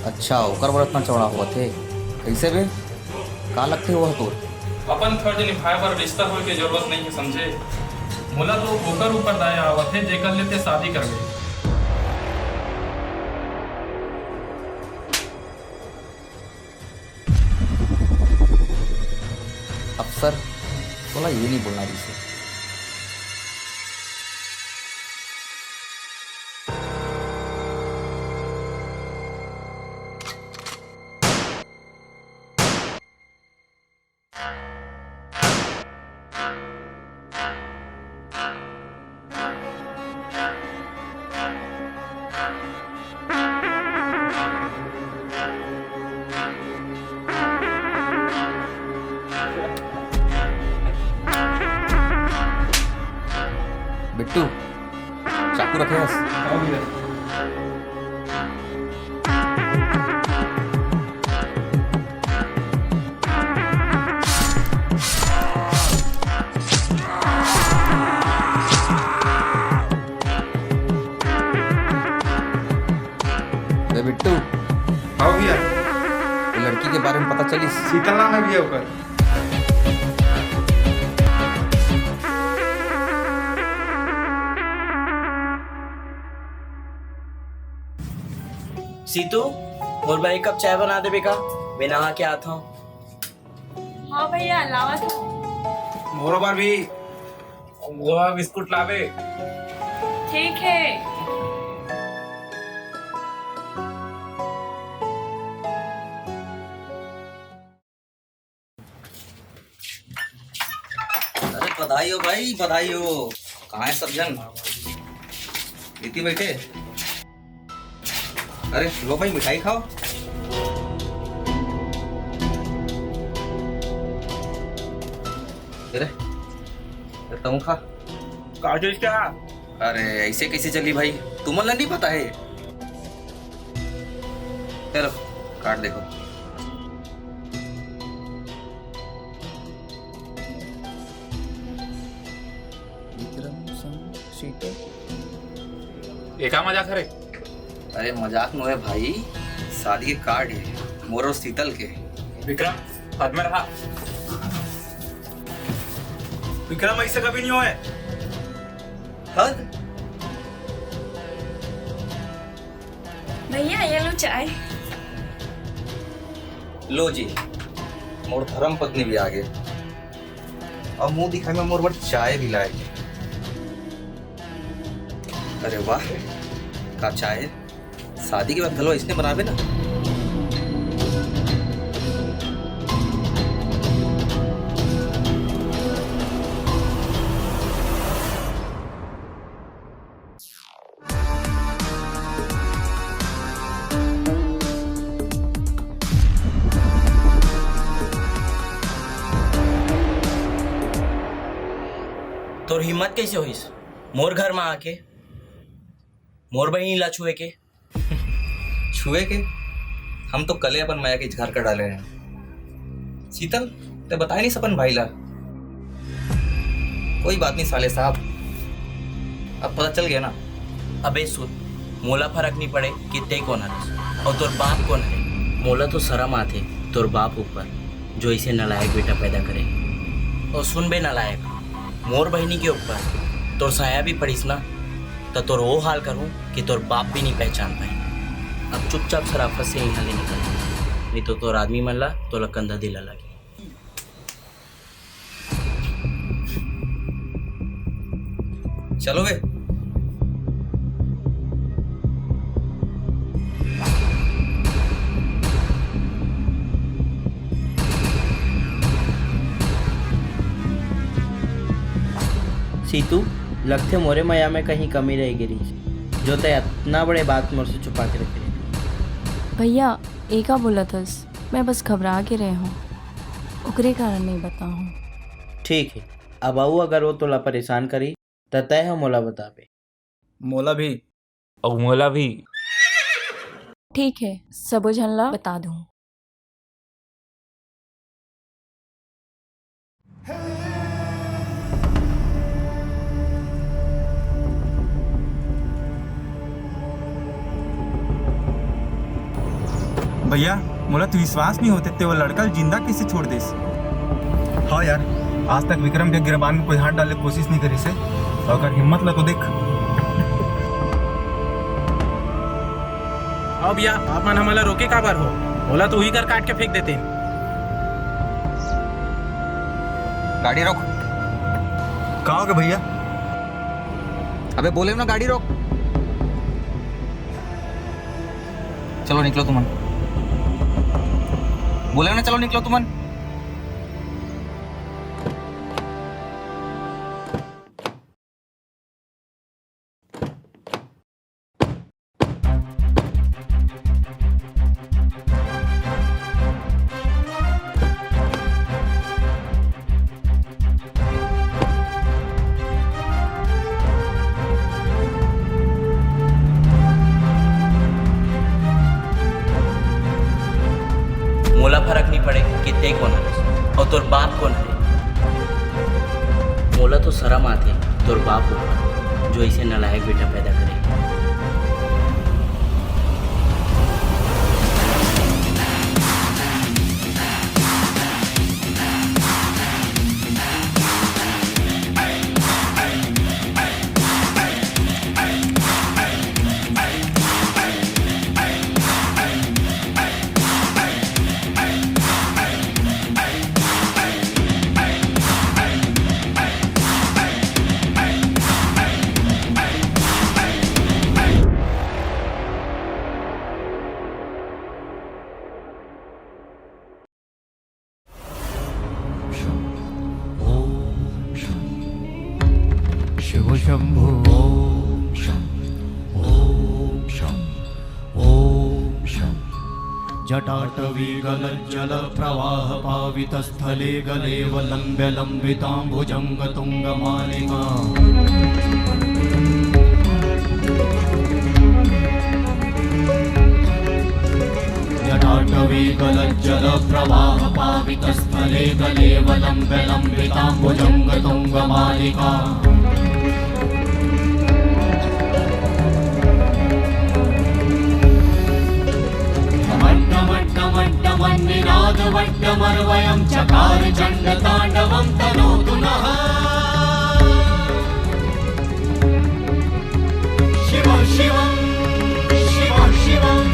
अच्छा, ओकर बड़ा इतना चौड़ा हुआ थे, कैसे बे, का लगते हुआ तोर? अपन फर्ज निभाए पर रिश्ता होए के जरूरत नहीं है समझे। मोला तो ओकर ऊपर दाया आवत है जेकर लेते शादी कर गए। अफसर बोला ये नहीं बोलना जिसे। बिट्टू, चाकू रखे हस। अरे बिट्टू, हाँ भैया। वो लड़की के बारे में पता चली? शीतल नाम है भैया ओकर। सीतू, और भाई कब चाय बना दे बेका, मैं नहा के आता हूँ। हाँ भैया, लावा था। मोरो बार भी वो बिस्कुट लावे। ठीक है। अरे बधाई हो भाई, बधाई हो। कहाँ है सब जन? इतनी बैठे। अरे लो भाई, मिठाई खाओ। अरे तुम खा। काजू क्या? अरे ऐसे कैसे चली भाई, तुम्हें नहीं पता है? चलो काट देखो। ये क्या मजाक है? अरे मजाक नो है भाई, शादी के कार्ड है मोर और शीतल के। विक्रम, हाथ में रहा। विक्रम ऐसे कभी नहीं हुआ। हद भैया ये लो चाय। लो जी, मोर धर्म पत्नी भी आ गए और मुंह दिखाई में मोर बट चाय भी लाए। अरे वाह, का चाय है? शादी के बाद हलवा इसने बनावे ना। तोर हिम्मत कैसे होइस मोर घर में आके मोर बहनी ला छुए के? छुए के? हम तो कले अपन माया के झाड़ कर डाले हैं। शीतल, ते बताए नहीं सपन भाई ला। कोई बात नहीं साले साहब, अब पता चल गया ना। अबे सुन, मोला फर्क नहीं पड़े कि ते कौन है और तोर बाप कौन है। मोला तो शर्म आते तोर बाप ऊपर जो इसे नलायक बेटा पैदा करे। और सुन बे नलायक, मोर बहनी के ऊपर तोर साया भी पड़ीस ना तो तोर वो हाल करूं कि तोर बाप भी नहीं पहचान पाए। अब चुपचाप शराफत से यहाँ ले निकल, नहीं तो तोर आदमी मन ला तो कंधा दिला लगी। चलो बे। सीतू, लगते मोरे माया में कहीं कमी रह गिरी जो ते इतना बड़े बात मोर से छुपा के रखे। भैया एका बोला थस, मैं बस घबरा के रहे हूँ, ओकरे कारण नहीं बताऊँ। ठीक है, अब आऊ अगर वो तोला परेशान करी तो तय हम मोला बताबे। मोला भी। और मोला भी। ठीक है, सबो झनला बता दूँ। भैया, मोला तो विश्वास नहीं होते ते वो लड़का जिंदा कैसे छोड़ देस। हाँ यार, आज तक विक्रम के गिरबान में कोई हाथ डालने की कोशिश नहीं करी से, और अगर हिम्मत ला तो देख। अब भैया आप मन हमारा रोके का बार हो, बोला तो ही कर काट के फेंक देते। गाड़ी रोक। कहाँ हो गए भैया? अबे बोले ना गाड़ी रोक। चलो निकलो तुमन, बोले ना चलो निकलो तुमन। मोला फर्क नहीं पड़े कि ते कौन है और तोर बाप कौन है। मोला तो शर्म आते तोर बाप ऊपर जो इसे नलायक बेटा पैदा करे। शिव शंभो ओम शं ओम शं ओम शं जटाटवी गलज्जल प्रवाह पावितस्थले गले वलम्ब्य लम्बिताम्बुजंग तुंगमालिका जटाटवी गलज्जल प्रवाह पावितस्थले गले वलम्ब्य लम्बिताम्बुजंग तुंगमालिका वट्टमर्वयं चकार चण्डताण्डवं तनोतु नः शिव शिवं शिव शिवं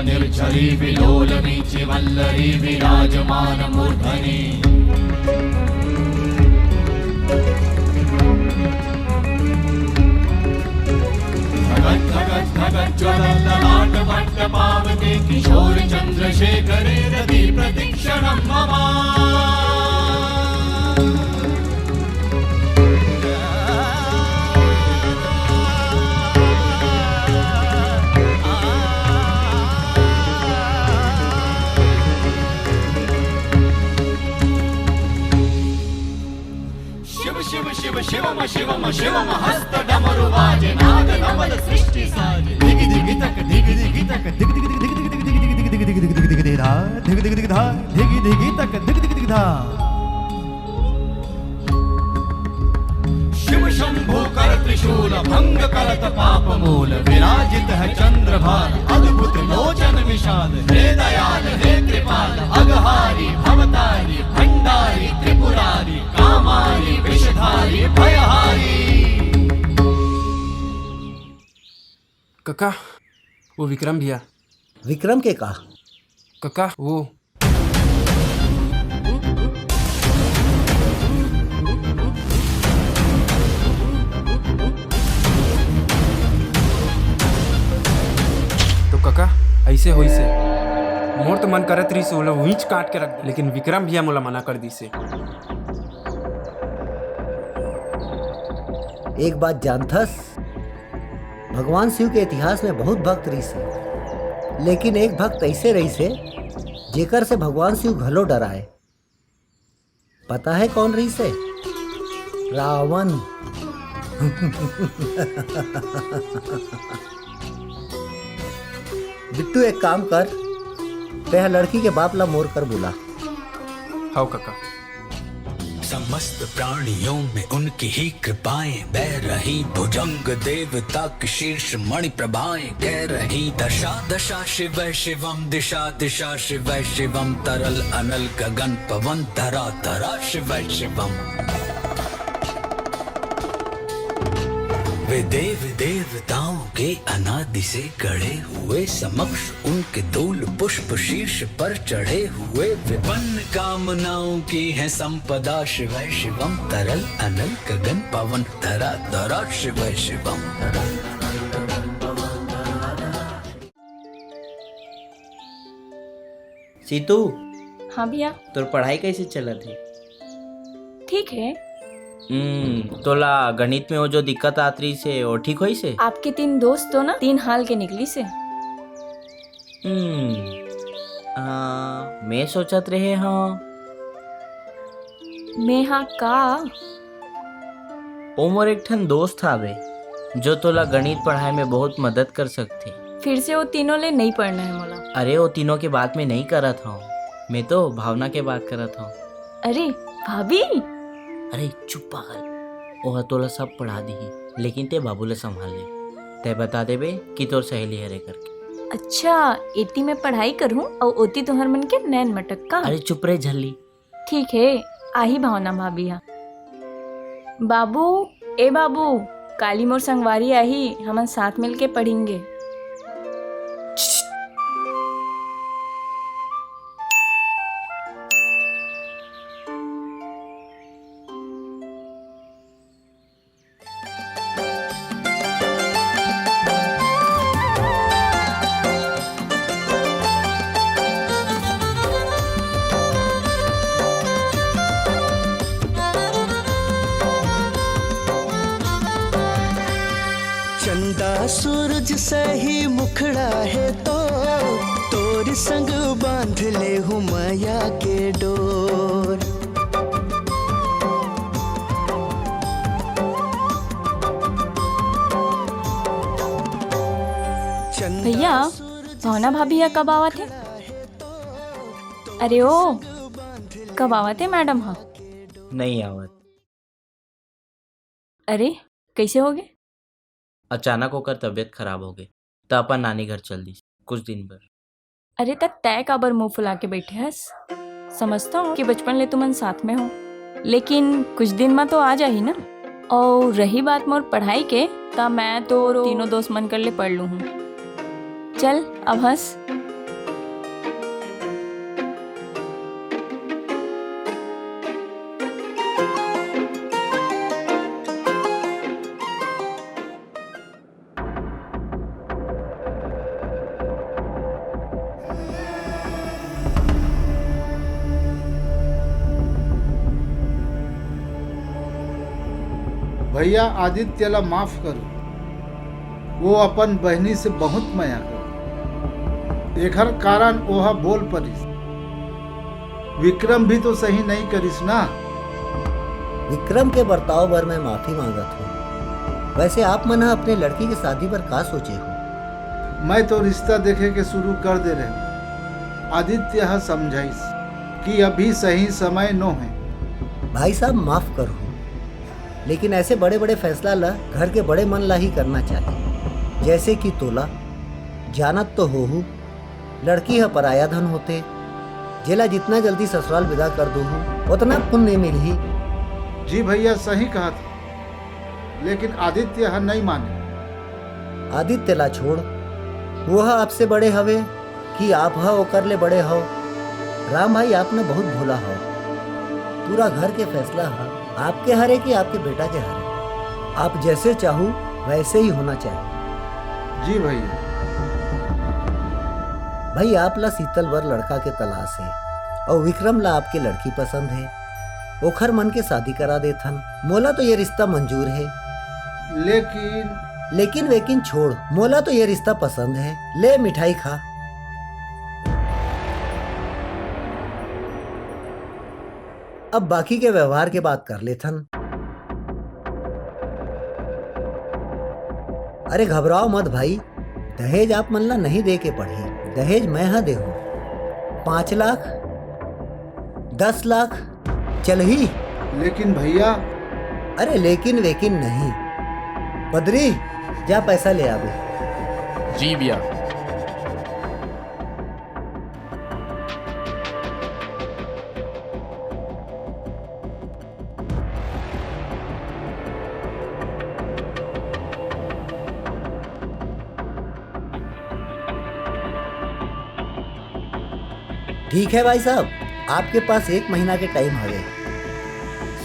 निर्झरी विलोलवीचि वल्लरी विराजमानमूर्धनि ज्वलल्ललाटमट्टपावते किशोर चन्द्रशेखरे रति प्रतीक्षणं मम शिव शिव शिवम शिवम शिवम हस्त डमरु बाजे नाद नवल सृष्टि साजे दिग दिग तक दिग दिग तक दिग दिग दिग दिग दिग दिग दिग दिग दिग दिग दिग धा दिग दिग दिग धा दिग दिग तक दिग दिग दिग धा शिव शंभो कर त्रिशूल भंग करत पाप मूल विराजित है चंद्रभान अद्भुत लोचन विशाल हे दयाल हे कृपाल अघहारी भवतारी भंडारी त्रिपुरारी कामारी विषधारी भयहारी। कक्का वो विक्रम भैया। विक्रम के का? कक्का वो तो कक्का ऐसे होई से मोर तो मन करत रही सोला वीच काट के रख दे, लेकिन विक्रम भैया मोला मना कर दी से। एक बात जानथस, भगवान शिव के इतिहास में बहुत भक्त रही से, लेकिन एक भक्त ऐसे रही से जेकर से भगवान शिव घलो डराए। पता है कौन रही से? रावण। बिट्टू एक काम कर, वह लड़की के बाप ला मोर कर बुला। हाँ काका। समस्त प्राणियों में उनकी ही कृपाएं बह रही, भुजंग देवता की शीर्ष मणि प्रभाएं कह रही, दशा दशा शिव शिवम दिशा दिशा शिव शिवम, तरल अनल गगन पवन धरा धरा शिव शिवम। वे देव देवताओं के अनादि से गढ़े हुए, समक्ष उनके धूल पुष्प शीर्ष पर चढ़े हुए, विपन्न कामनाओं की है संपदा शिव शिवम, तरल अनल गगन पवन धरा धरा शिव शिवम। सीतू। हाँ भैया। तोर पढ़ाई कैसे चलत है? ठीक है। तोला गणित में वो जो दिक्कत आत रही से वो ठीक होई से? आपके 3 दोस्त तो ना 3 हाल के निकली से। मैं सोचत रहे हाँ मैं हाँ का ओमर एक ठन दोस्त हावे जो तोला गणित पढ़ाई में बहुत मदद कर सकते। फिर से वो तीनों ले नहीं पढ़ना है मोला। अरे वो तीनों के बात में नहीं करत हूँ, मैं तो भावना के बात करत हूँ। अरे भाभी। अरे चुप पागल, ओह तोला सब पढ़ा दी, लेकिन ते बाबू ले संभाल ले। ते बता देबे कि तोर सहेली हरे करके। अच्छा एटी में पढ़ाई करूँ और ओती तुम्हार मन के नैन मटक का। अरे चुप रे झल्ली। ठीक है आही भावना भाभी। हाँ बाबू, ए बाबू, काली मोर संगवारी आही, हम साथ मिल के पढ़ेंगे। चंदा सूरज से ही मुखड़ा है तो तोर संग बांध ले हूँ माया के डोर। भैया भावना भाभी या कब आवा थे? अरे ओ कब आवा थे मैडम? हाँ नहीं आवत। अरे कैसे हो गए? अचानक होकर तबीयत खराब हो गई तो अपन नानी घर चल दी कुछ दिन भर। अरे तक तय काबर मुंह फुला के बैठे हस? समझता हूँ कि बचपन ले तुमन साथ में हो, लेकिन कुछ दिन में तो आ जा ही ना। और रही बात मोर पढ़ाई के, ता मैं तो तीनों दोस्त मन कर ले पढ़ लू हूँ। चल अब हंस। भैया आदित्यला माफ करो, वो अपन बहनी से बहुत माया कर, एकर कारण ओहा बोल परिस। विक्रम भी तो सही नहीं करिस ना। विक्रम के बर्ताव पर मैं माफी मांगत हूँ। वैसे आप मना अपने लड़की की शादी पर का सोचे हो? मैं तो रिश्ता देखे के शुरू कर दे रहे, आदित्य समझाइस कि अभी सही समय न है। भाई साहब माफ करो, लेकिन ऐसे बड़े बड़े फैसला ला घर के बड़े मन ला ही करना चाहिए। जैसे कि तोला जानत तो हो लड़की है पराया धन होते, जेला जितना जल्दी ससुराल विदा कर दो उतना पुण्य मिल ही। जी भैया सही कहा था, लेकिन आदित्य नहीं माने। आदित्य ला छोड़, वह आपसे बड़े हवे कि आप हो कर ले बड़े हो। राम भाई आपने बहुत भूला हो। पूरा घर के फैसला है आपके हरे कि आपके बेटा के हरे। आप जैसे चाहो वैसे ही होना चाहिए। जी भैया। भाई आप ला शीतल वर लड़का के तलाश है और विक्रम ला आपके लड़की पसंद है। ओखर मन के शादी करा देथन। मोला तो ये रिश्ता मंजूर है, लेकिन छोड़, मोला तो ये रिश्ता पसंद है। ले मिठाई खा। अब बाकी के व्यवहार के बात कर लेथन। अरे घबराओ मत भाई, दहेज आप मन ला नहीं दे के पढ़ी। दहेज मैं हाँ दे हूं। 5 लाख 10 लाख चल ही। लेकिन भैया। अरे लेकिन वेकिन नहीं। बद्री जा पैसा ले आवे। जी भैया। ठीक है भाई साहब, आपके पास 1 महीना के टाइम हवे।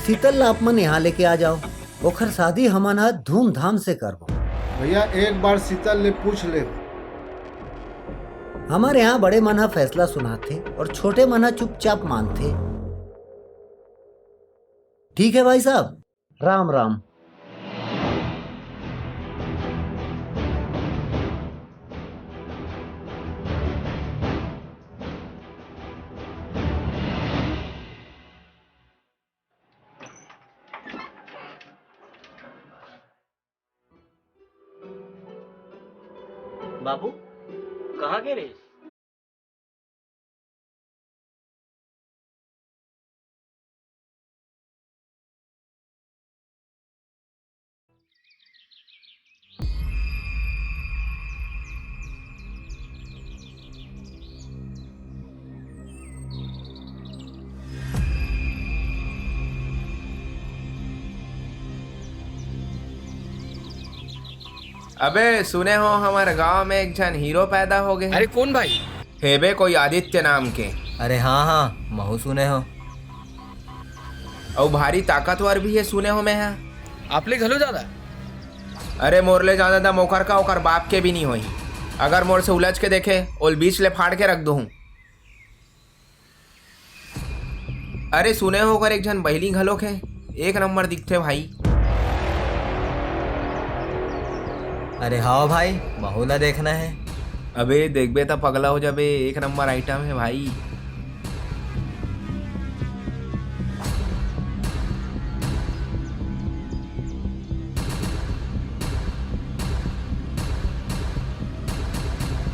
शीतल ला आप मन यहाँ लेके आ जाओ। ओखर शादी हमन हा धूमधाम से करबो। भैया एक बार शीतल ले पूछ ले। हमारे यहाँ बड़े मन हा फैसला सुनाते और छोटे मन हा चुपचाप मानते। ठीक है भाई साहब, राम राम। बाबू कहाँ गए रे? अबे सुने हो हमारे गांव में एक जन हीरो पैदा हो गए। अरे कौन भाई? हेबे कोई आदित्य नाम के। अरे हाँ हाँ महू सुने हो। और भारी ताकतवर भी है सुने हो मैं। है आप ले घलो ज्यादा। अरे मोरले ज्यादा था मोकर का ओकर बाप के भी नहीं होई। अगर मोर से उलझ के देखे ओल बीच ले फाड़ के रख दू। अरे सुने हो कर एक जन बहली घलोक है, 1 नंबर दिखते भाई। अरे हाँ भाई महू ला देखना है। अबे देखबे तो पगला हो जाबे, 1 नंबर आइटम है भाई।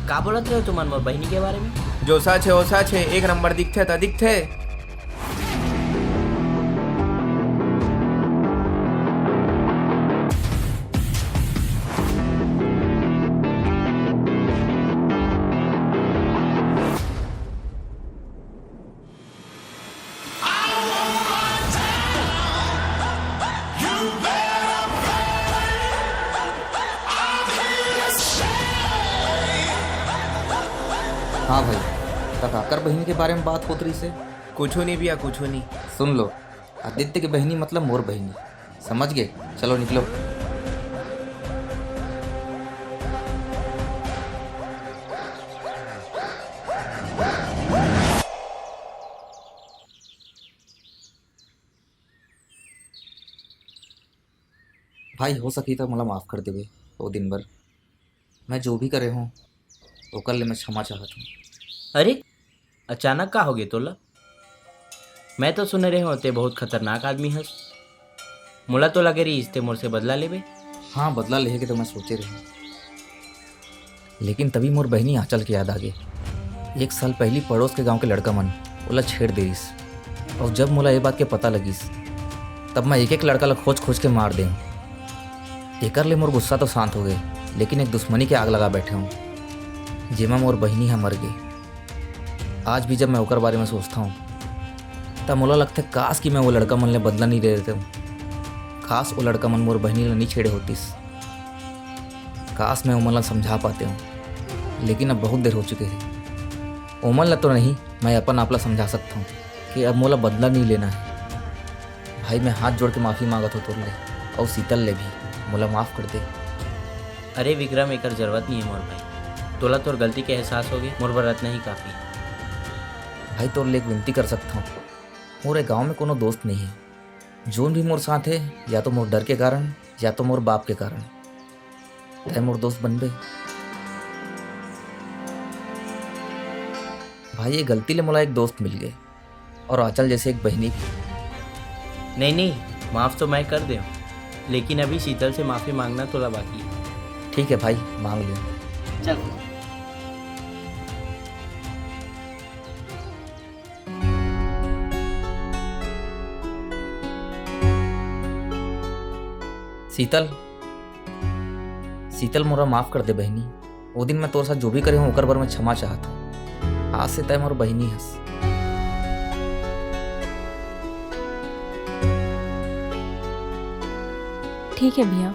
का बोलत रहे हो तुम मोर बहनी के बारे में? जो सच है वो सच है, 1 नंबर दिखते तो दिखते। हाँ भाई, तकाकर बहनी के बारे में बात होत रही से। कुछ नहीं भैया, कुछ नहीं। सुन लो, आदित्य की बहनी मतलब मोर बहनी, समझ गए? चलो निकलो। भाई हो सकी तो मला माफ़ कर देवे वो दिन भर मैं जो भी करे हूँ वो कर ले, मैं क्षमा चाहता हूँ। अरे अचानक का हो गए तोला? मैं तो सुन रहे होते बहुत खतरनाक आदमी हस। मोला तो लगे रही इसते मोर से बदला लेबे। हाँ बदला लेहे के तो मैं सोचे रही, लेकिन तभी मोर बहनी आंचल के याद आ गई। 1 साल पहली पड़ोस के गांव के लड़का मन ओला छेड़ देस, और जब मोला ये बात के पता लगिस तब मैं एक लड़का ला खोज खोज के मार दें। एकर ले मोर गुस्सा तो शांत हो गए, लेकिन एक दुश्मनी के आग लगा बैठे हूँ जेमा मोर बहनी है मर गई। आज भी जब मैं ओकर बारे में सोचता हूँ तब मोला लगता है काश कि मैं वो लड़का मन ले बदला नहीं दे देते हूँ। काश वो लड़का मन मोर बहनी ला नहीं छेड़े होतीस। काश मैं ओमन ला समझा पाते हूँ, लेकिन अब बहुत देर हो चुके हैं। ओमन ला तो नहीं, मैं अपन आप ला समझा सकता हूँ कि अब मोला बदला नहीं लेना है। भाई मैं हाथ जोड़ के माफ़ी मांगत हो तोर ले, और शीतल ले भी मोला माफ़ कर दे। अरे विक्रम एकर जरूरत नहीं है मोर भाई, तोला तोर गलती के एहसास हो गए, मोर बरत नहीं काफ़ी। भाई तोर ले एक विनती कर सकता हूँ, मोरे गांव में कोनो दोस्त नहीं है। जोन भी मोर साथ है या तो मोर डर के कारण या तो मोर बाप के कारण, तय मोर दोस्त बनबे। भाई ये गलती ले मोला एक दोस्त मिल गए, और आंचल जैसे एक बहनी भी। नहीं माफ़ तो मैं कर दे, लेकिन अभी शीतल से माफ़ी मांगना तोला बाकी है। ठीक है भाई मांग लो। चल शीतल, शीतल मोरा माफ़ कर दे बहनी। वो दिन मैं तोर साथ जो भी करे हूँ ओकर बार मैं क्षमा चाहता हूँ। आज से तय मोर बहनी हस। ठीक है भैया।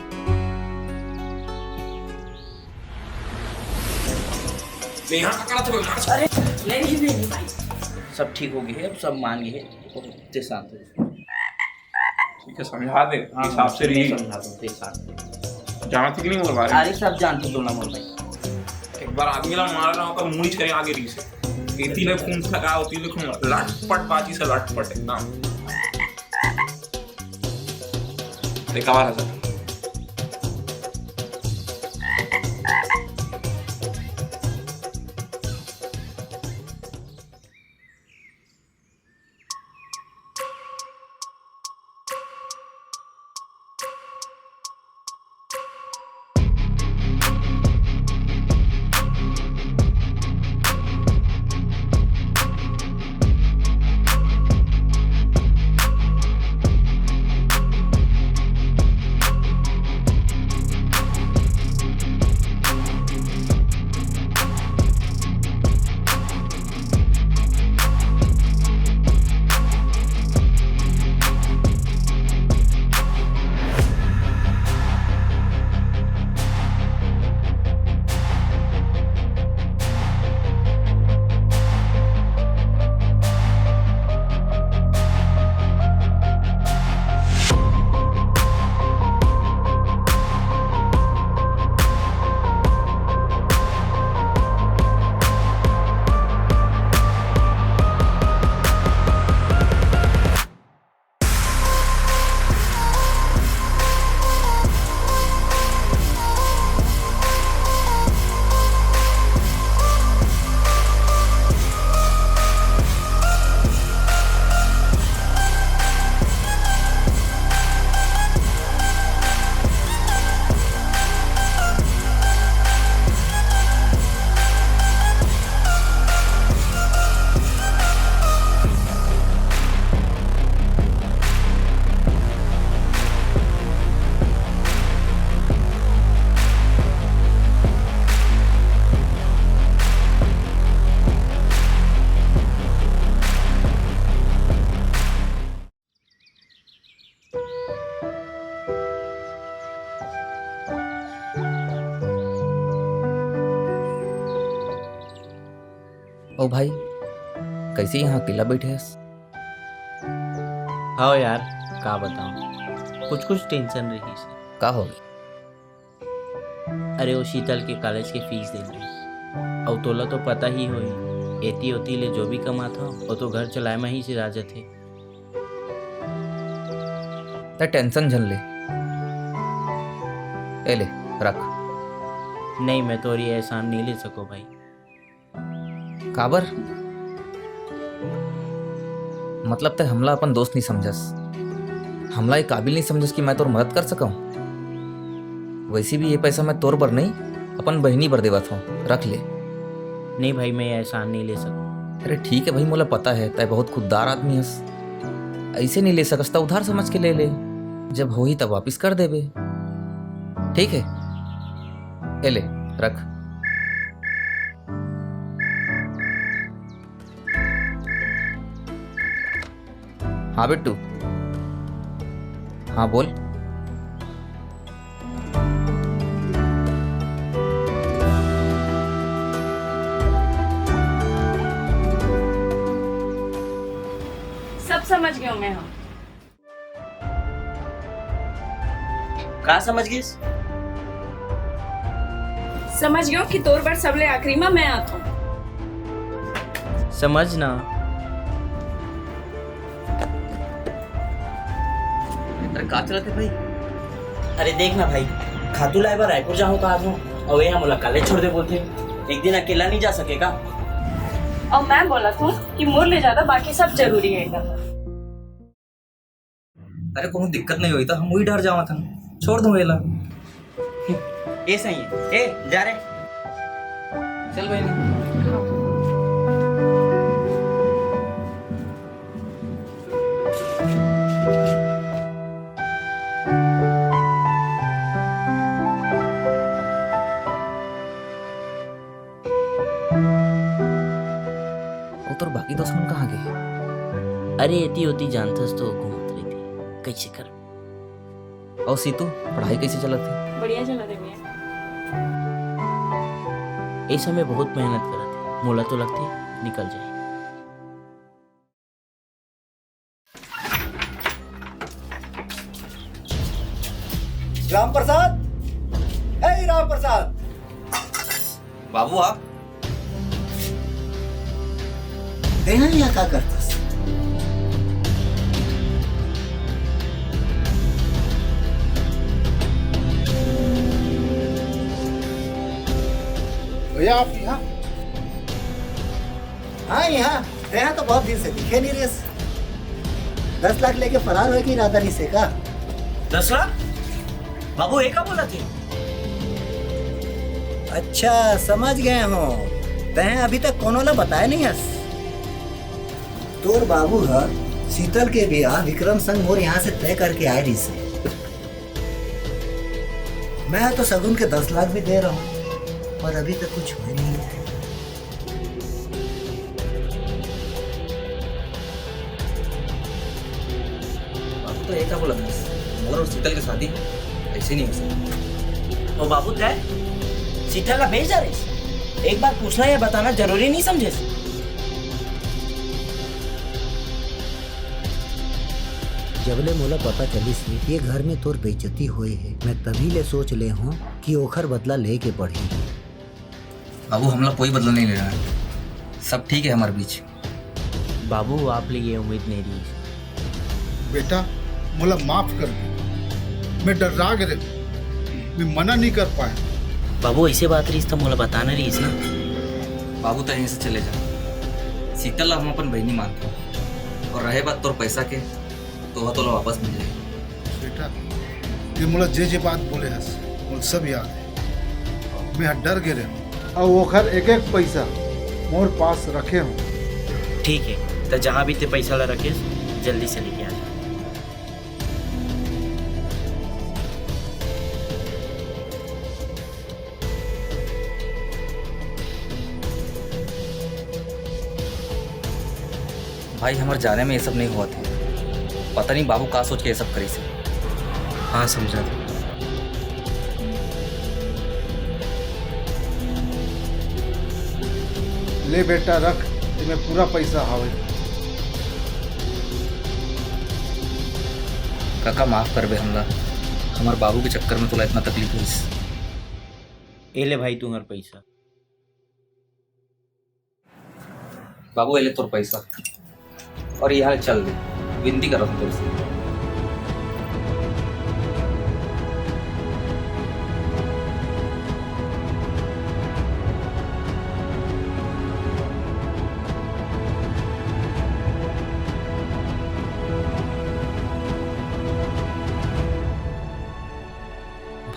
अरे नहीं भाई, सब ठीक हो गए, अब सब मान गए, ते शांत हो। ठीक है समझा दे, हिसाब से रही समझा दो ते शांत। जानती कि नहीं मोर बारे अरे सब जानते तो ना मोर भाई। एक बार आदमी ला मारा ना तो मुड़ी करे आगे री से इतनी ले खून लगा होती ले खून लटपट बाजी से लटपट एकदम देखा बार है। ओ भाई कैसे यहाँ अकेला बैठे हस? हाँ यार का बताऊँ, कुछ टेंशन रही से। का हो गई? अरे वो शीतल के कॉलेज के फीस दे रही, और तोला तो पता ही होई एती ओती ले जो भी कमाता वो तो घर चलाए में ही से राजा थे। टेंशन झन ले, ए ले रख। नहीं, मैं तोरी एहसान नहीं ले सको भाई। काबर मतलब ते हमला अपन दोस्त नहीं समझस, हमला ये काबिल नहीं समझस कि मैं तोर मदद कर सकूं। वैसे भी ये पैसा मैं तोर बर नहीं अपन बहनी बर देवत हूँ, रख ले। नहीं भाई, मैं एहसान नहीं ले सकूं। अरे ठीक है भाई, मोला पता है तय बहुत खुददार आदमी हस, ऐसे नहीं ले सकस तो उधार समझ के ले ले, जब हो ही तब वापिस कर देबे। ठीक है, ए ले रख। हाँ बिट्टू, हाँ बोल। सब समझ गई हूँ मैं। हाँ कहा समझ गई? समझ गई हूँ कि तोर बार सबले आखिरी में मैं आता हूँ। समझना। का चलते भाई? अरे देखना भाई, खातू लाए बार रायपुर जाऊँ कहा था और यहाँ मुला कॉलेज छोड़ दे बोलते, एक दिन अकेला नहीं जा सकेगा। और मैं बोला था कि मोर ले जाता, बाकी सब जरूरी है। अरे कोनो दिक्कत नहीं हुई था, हम वही डर जावा था, छोड़ दूं वेला। ये सही है, ए जा रे चल भाई। तो बाकी दोस्त मन कहाँ गए? अरे इतनी होती जानथस तो घूमत रही थी, कैसे कर। और सीतू पढ़ाई कैसे चलत है? बढ़िया चला दे भैया। ऐसा में बहुत मेहनत करा थी, मोला तो लगती निकल जाए। राम प्रसाद, हे राम प्रसाद। बाबू आप यहाँ क्या करतस? भैया आप यहाँ? हाँ यहाँ तो बहुत दिन से दिखे नहीं रेस। 10 लाख लेके फरार हो की इरादा नहीं से का? 10 लाख? बाबू एक बोला थे। अच्छा समझ गए हो, तैं अभी तक कोनो ला बताया नहीं हस। तोर बाबू हर शीतल के बियाह विक्रम संग मोर यहाँ से तय करके आए रही से। मैं तो सगुन के 10 लाख भी दे रहा हूँ, पर अभी तक कुछ हुआ नहीं है। बाबू तो एक बोला था, मोर और शीतल की शादी ऐसे नहीं हो सकती। और बाबू जाए शीतल का भेज जा रहे, एक बार पूछना या बताना जरूरी नहीं समझे? जबले मोला पता चली सी ये घर में तोर बेइज्जती हुई है, मैं तभी ले सोच ले हूँ कि ओखर बदला लेके पड़ी। बाबू हमला कोई बदला नहीं ले रहा है, सब ठीक है हमारे बीच। बाबू आप लिए ये उम्मीद नहीं रही। बेटा मोला माफ कर दे, मैं डरा गए, मैं मना नहीं कर पाया। बाबू ऐसे बात रही तो मोला बताना रही ना। बाबू तो यहीं से चले जा, शीतल हम अपन बहनी मानते हैं, और रहे बात तोर पैसा के तो वह तो वापस मिल जाएगी। बेटा ये मोला जे बात बोले हस मोल सब याद है, मैं डर गए और वो खर एक पैसा मोर पास रखे हूँ। ठीक है, तो जहाँ भी ते पैसा ला रखे जल्दी से लेके आ जा। भाई हमारे जाने में ये सब नहीं हुआ थे, पता नहीं बाबू का सोच के ये सब करी से। हाँ समझा था। ले बेटा रख, तुम्हें पूरा पैसा हावे। काका माफ कर बे हमला, हमारे बाबू के चक्कर में तुला इतना तकलीफ हुई। ए ले भाई तुम्हारा पैसा। बाबू ले तोर पैसा, और ये हाल चल दे, विनती कर रहा हूँ तेरे से।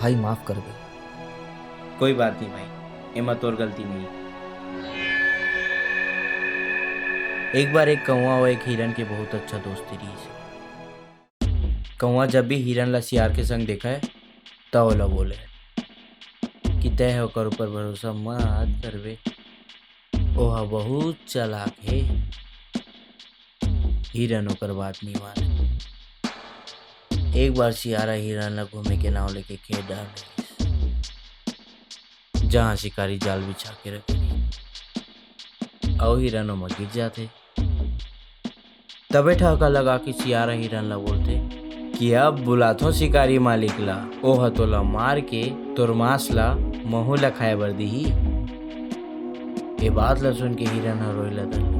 भाई माफ कर दे। कोई बात नहीं भाई, एमा तोर गलती नहीं। एक बार एक कौवा और एक हिरन के बहुत अच्छा दोस्ती रही से। कौवा जब भी हिरन ला सियार के संग देखा है तो ओला बोले कि तय होकर ऊपर भरोसा मत करबे, ओहा बहुत चालाक है। हिरन होकर बात नहीं माने। एक बार सियारा हिरन ला घूमे के नाव लेके खेत डाल गई, जहाँ शिकारी जाल बिछा के रखे और हिरनों में गिर जाते। तबे ठहका लगा कि सियारा हिरन ला बोलते कि अब बुलाथो शिकारी मालिक ला, ओह तोला मार के तोर मांस ला महू ला खाए बर दीही। ये बात ला सुन के हिरन ह रोए ला धर लेते।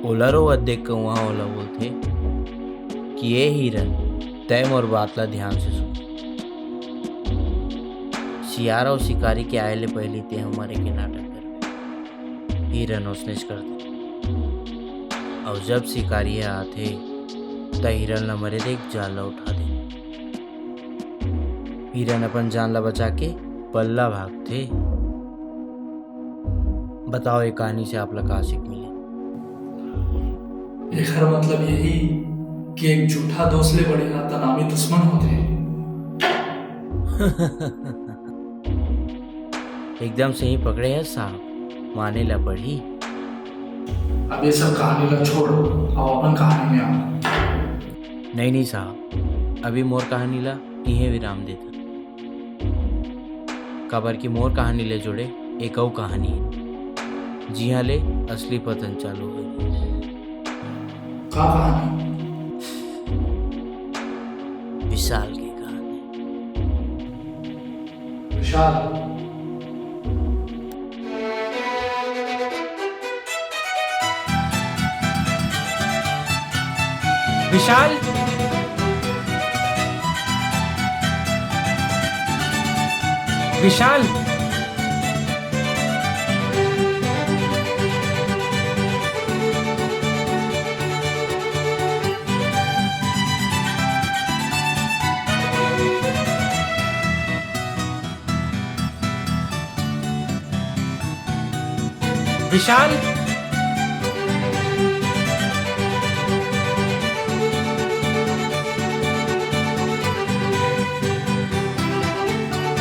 ओला रोवत देख के वहाँ ओला बोलते कि ये हिरन तय मोर बात ला ध्यान से सुन। सियारा और शिकारी के आए ले पहले ते हमारे के नाटक कर हिरन उसनेच करते, और जब शिकारी आते तो हिरन ला मरे देख जाल ला उठा दे। हिरन अपन जान ला बचा के पल्ला भागते। बताओ ये कहानी से आप ला का सीख मिले? एकर मतलब यही कि एक झूठा दोस्त ले बड़े नामी दुश्मन होते। एकदम सही पकड़े है साहब, माने ला पड़ी। अब ये सब कहानी ला छोड़ और अपन कहानी में आओ। नहीं साहब, अभी मोर कहानी ला इहे विराम देता। कबर की मोर कहानी ले जुड़े एक और कहानी है, जी हाँ ले असली पतन चालू हो गई। का कहानी? विशाल की कहानी। विशाल विशाल विशाल विशाल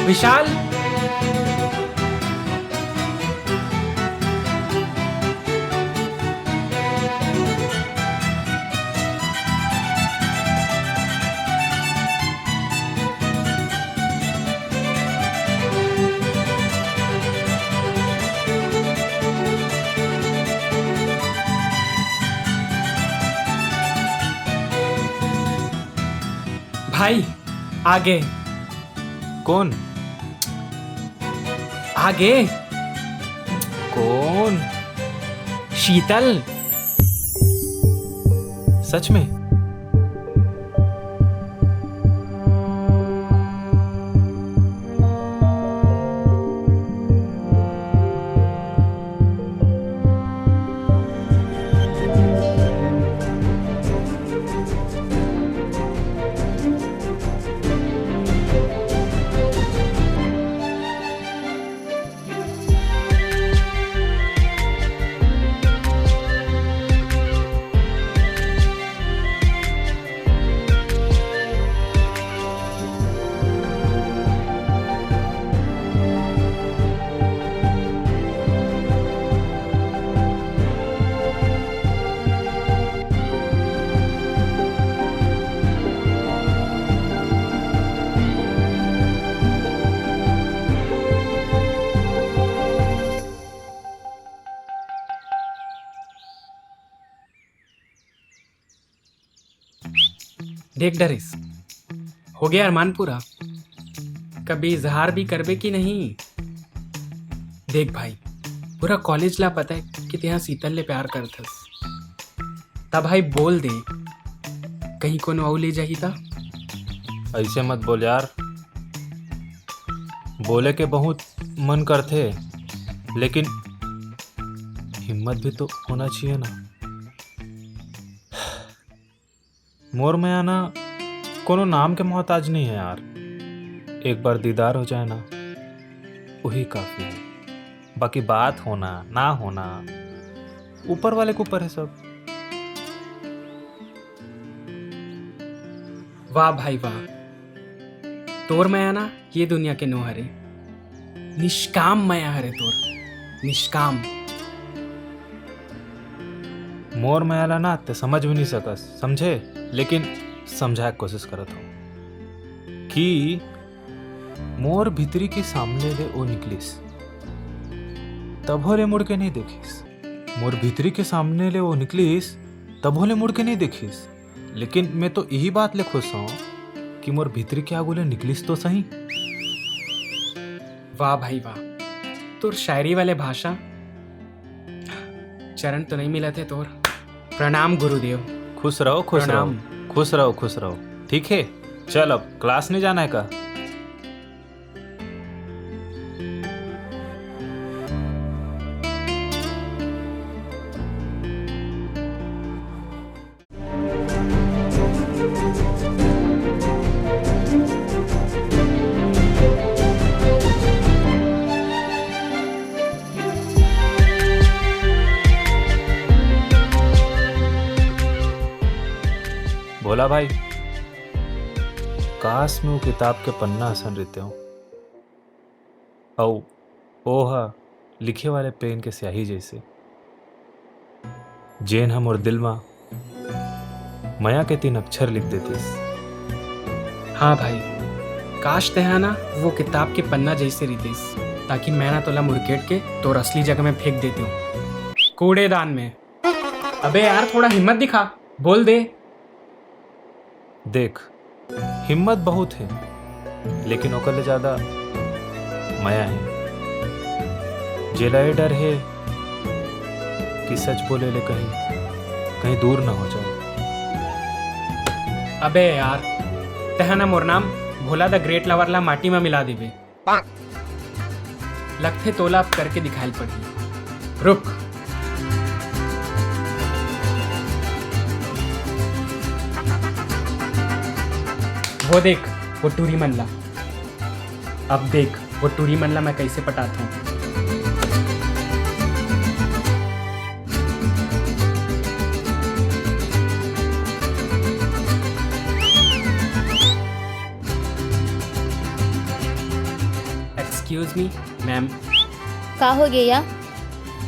विशाल भाई आगे। कौन? आगे कौन? शीतल। सच में? देख डरिस, हो गया अरमान पूरा। कभी इजहार भी करबे कि नहीं? देख भाई, पूरा कॉलेज ला पता है कि तेहा शीतल ले प्यार करथस। तब भाई बोल दे, कहीं कोनो और ले जाही ता। ऐसे मत बोल यार, बोले के बहुत मन करते, लेकिन हिम्मत भी तो होना चाहिए ना। मोर में आना कोनो नाम के मोहताज नहीं है यार। एक बार दीदार हो जाए ना वही काफी है। बाकी बात होना ना होना ऊपर वाले के ऊपर है सब। वाह भाई वाह, तोर माया ना ये दुनिया के नो हरे, निष्काम माया हरे तोर, निष्काम। मोर मयाला ना ते समझ भी नहीं सकस, समझे? लेकिन समझाए कोशिश करत हूँ कि मोर भीतरी के सामने ले ओ निकलिस तब होले मुड़ के नहीं देखिस। मोर भीतरी के सामने ले वो निकलिस तब होले मुड़ के नहीं देखिस। लेकिन मैं तो यही बात ले खुश हूँ कि मोर भीतरी के आगुले निकलिस तो सही। वाह भाई वाह, तोर शायरी वाले भाषा चरण तो नहीं मिला थे तोर। प्रणाम गुरुदेव। खुश रहो खुश रहो प्रणाम। खुश रहो खुश रहो। ठीक है, चल अब क्लास नहीं जाना है का? बोला भाई, काश में वो किताब के पन्ना हसन रहते हो औ ओहा लिखे वाले पेन के स्याही जैसे जेन हम और दिल मा माया के 3 अक्षर लिख देते। हाँ भाई, काश तहा ना वो किताब के पन्ना जैसे रितेश, ताकि मैं ना तोला मुड़केट के तोर असली जगह में फेंक देती हूँ, कूड़ेदान में। अबे यार थोड़ा हिम्मत दिखा, बोल दे। देख, हिम्मत बहुत है लेकिन ओकर ले ज्यादा माया है। जेला ये डर है कि सच बोले ले कहीं दूर ना हो जाए। अबे यार तहा ना मोर नाम भोला द ग्रेट लवर ला माटी में मिला देबे। लगथे तोला अब करके दिखाई पड़ी। रुक, वो देख वो टूरी मनला। अब देख वो टूरी मनला मैं कैसे पटाता हूँ। Excuse me ma'am. का हो गया?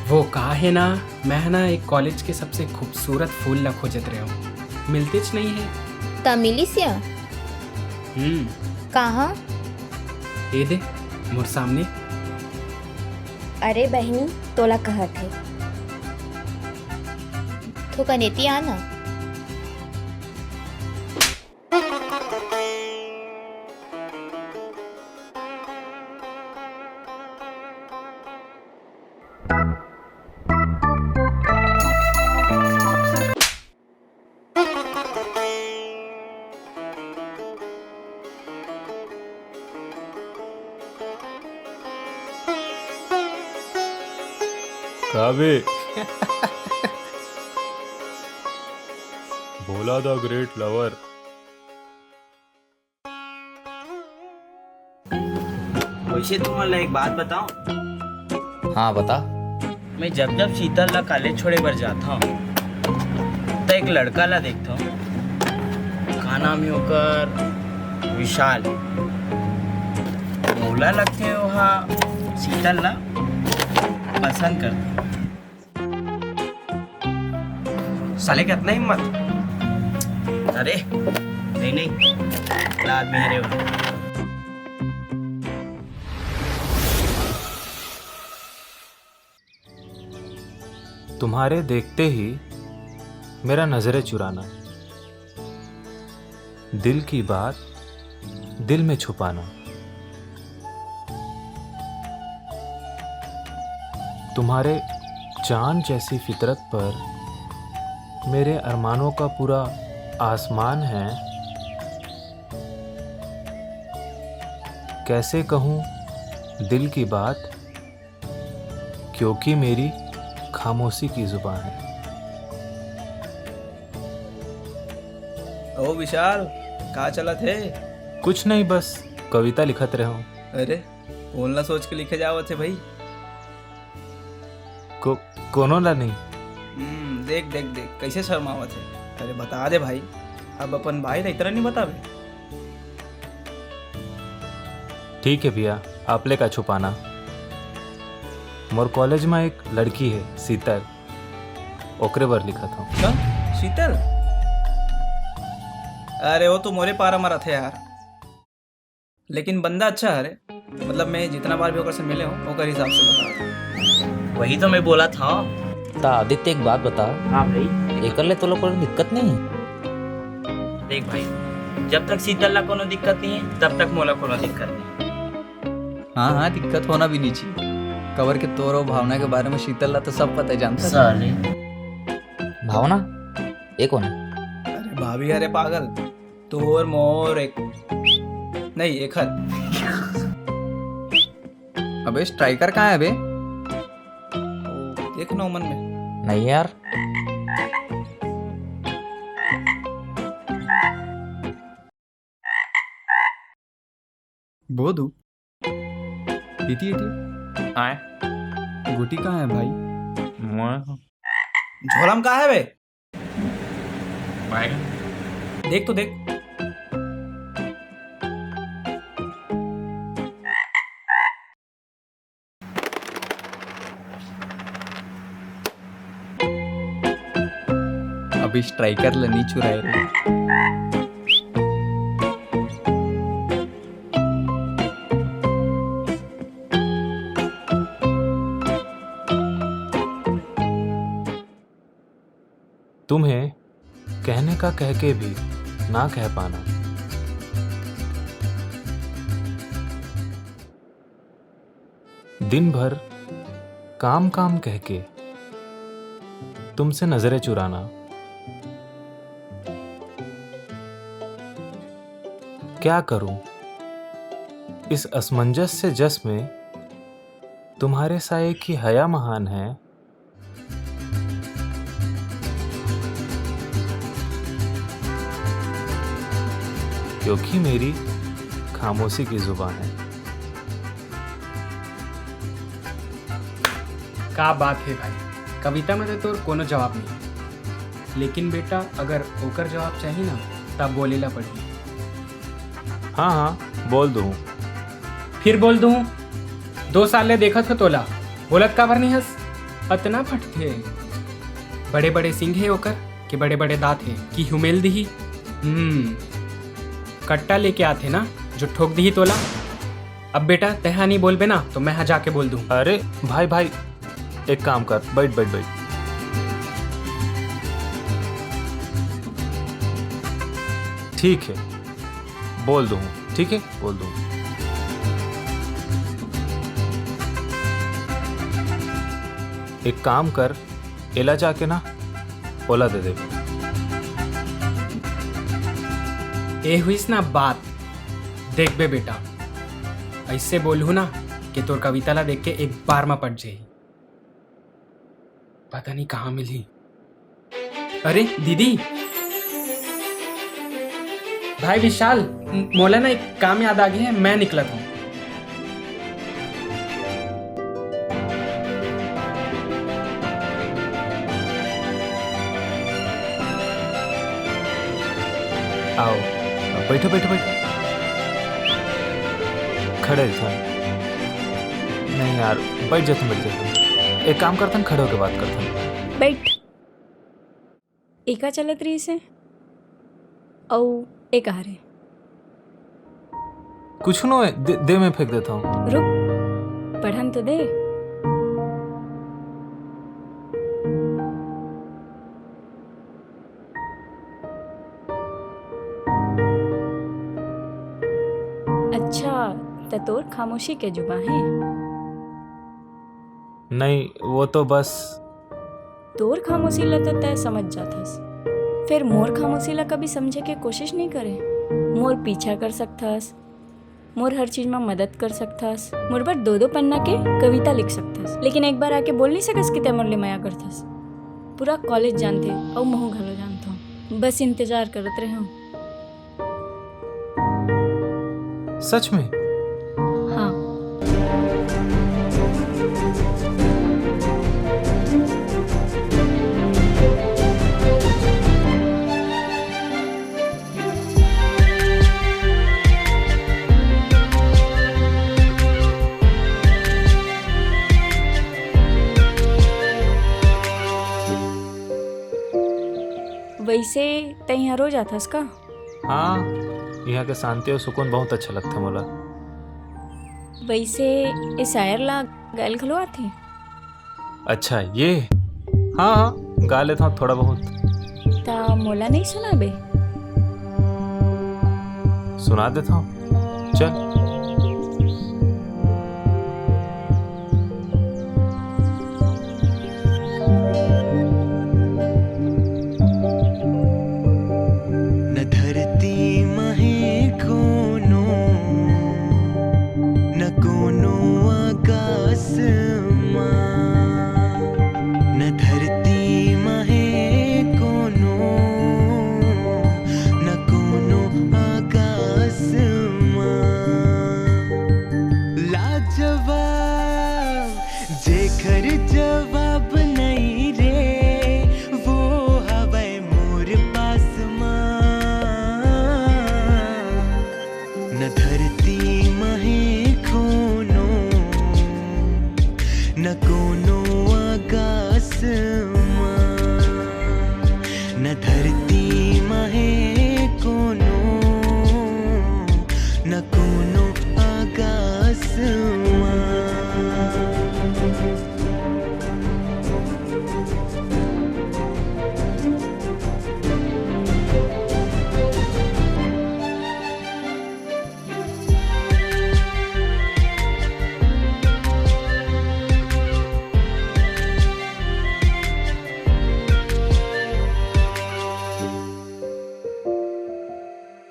वो कहा है ना, मैं ना एक कॉलेज के सबसे खूबसूरत फूल ला खोजत रहे हूँ, मिलतेच नहीं है। तमिलिसिया कहाँ? ये दे मोर सामने। अरे बहनी तोला कहत है तो कनेती आना। कावे भोला द ग्रेट लवर। वैसे तुम्हारा एक बात बताऊं? हाँ बता। मैं जब जब शीतल ला कॉलेज छोड़े बर जाता हूँ तो एक लड़का ला देखता हूँ, का नाम है ओकर? विशाल। मोला लगते वहाँ शीतल ला पसंद करते। साले का इतना हिम्मत? अरे नहीं लाद मेरे वहाँ। तुम्हारे देखते ही मेरा नजरें चुराना, दिल की बात दिल में छुपाना, तुम्हारे चांद जैसी फितरत पर मेरे अरमानों का पूरा आसमान है। कैसे कहूँ दिल की बात, क्योंकि मेरी खामोशी की जुबान है। ओ विशाल, का चला थे? कुछ नहीं, बस कविता लिखत रहे हूँ। अरे बोलना सोच के लिखे जावत है भाई। कोनो ला नहीं। देख देख देख कैसे शर्मावत है। अरे बता दे भाई, अब अपन भाई इतना नहीं बतावे। ठीक है भैया, आपले का छुपाना। मोर कॉलेज में एक लड़की है शीतल, ओकरे बर लिखा था। क्या शीतल? अरे वो तो मोरे पारा मारा थे यार, लेकिन बंदा अच्छा है। अरे मतलब मैं जितना बार भी ओकर से मिले हूँ ओकर हिसाब से बता। वही तो मैं बोला था। ता आदित्य एक बात बता। हाँ भाई। एकर ले तो लोग कोई दिक्कत नहीं है? देख भाई, जब तक शीतल ला कोनो दिक्कत नहीं है तब तक मोला कोनो दिक्कत नहीं। हाँ हाँ, दिक्कत होना भी नहीं चाहिए। कवर के तोर और भावना के बारे में शीतल ला तो सब पता है, जानता साले। भावना एक कौन है? अरे भाभी, अरे पागल, तोर मोर एक नहीं एक हद। अबे स्ट्राइकर कहाँ है बे? देख नो मन में। नहीं यार, बोधू इटी इटी आए गुटी कहाँ है भाई? झोलम कहाँ है बे? बैग देख तो देख। अभी स्ट्राइकर ला नहीं चुराए रे। तुम्हें कहने का कह के भी ना कह पाना, दिन भर काम काम कह के तुमसे नजरें चुराना, क्या करूं इस असमंजस से जस में तुम्हारे साये की हया महान है। क्योंकि मेरी खामोशी की जुबान है। का बात है भाई, कविता में तो तोर कोनो जवाब नहीं, लेकिन बेटा अगर ओकर जवाब चाहिए ना तब बोलेला पड़ी। हाँ हाँ बोल दूँ। फिर बोल दूँ? 2 साल ले देखत हो तोला, बोलत का भर नहीं हंस? अतना फट थे, बड़े बड़े सिंह है ओकर कि बड़े बड़े दांत है कि हुमेल दी। कट्टा लेके आते ना जो ठोक दी तोला। अब बेटा तहा नहीं बोलबे ना तो मैं यहाँ जाके बोल दूँ। अरे भाई भाई, एक काम कर, बैठ बैठ बैठ। ठीक है बोल दूँ, ठीक है बोल दूँ। एक काम कर, एला जाके ना ओला दे दे। ए हुईस ना बात। देख बे बेटा, ऐसे बोलू ना कि तोर कविता ला देख के एक बार में पट जाई। पता नहीं कहाँ मिली। अरे दीदी, भाई विशाल, मोला ना एक काम याद आ गया है, मैं निकला था। आओ बैठो बैठो बैठो। खड़े था नहीं यार, बैठ जाते बैठ जाते। एक काम करता, खड़े होकर बात करता। बैठ। एका चलत रही से औ एक आ रहे। कुछ नो है, दे मैं फेंक देता हूँ। रुक, पढ़न तो दे। अच्छा, तोर खामोशी के जुबा है? नहीं, वो तो बस तोर खामोशी ला तो तय समझ जाथस, फिर मोर खामोशी ला कभी समझे के कोशिश नहीं करे। मोर पीछा कर सकथस, मोर हर चीज में मदद कर सकथस, मोर पर 2-2 पन्ना के कविता लिख सकथस, लेकिन एक बार आके बोल नहीं सकस कि तय मोर ले माया करथस। पूरा कॉलेज जानते और महू घलो जानता हूँ, बस इंतजार करत रहे हूँ सच में? हाँ। वैसे तै यहाँ रोज आथस का? हाँ, यहाँ के शांति और सुकून बहुत अच्छा लगता है मोला। वैसे ए शायर ला गैल खलो आथे? अच्छा ये? हाँ हाँ, गा लेता हूँ थोड़ा बहुत। ता मोला नहीं सुना बे? सुना देता हूँ, चल। न धरती महे कोनो न कोनो आकाश न धरती महे कोनो न कोनो आकाश लाजवाब जेकर जवाब नहीं रे वो हवे मोर पास न धरती महे कोनो न कोनो आकाश न धरती महे कोनो न कोनो आकाश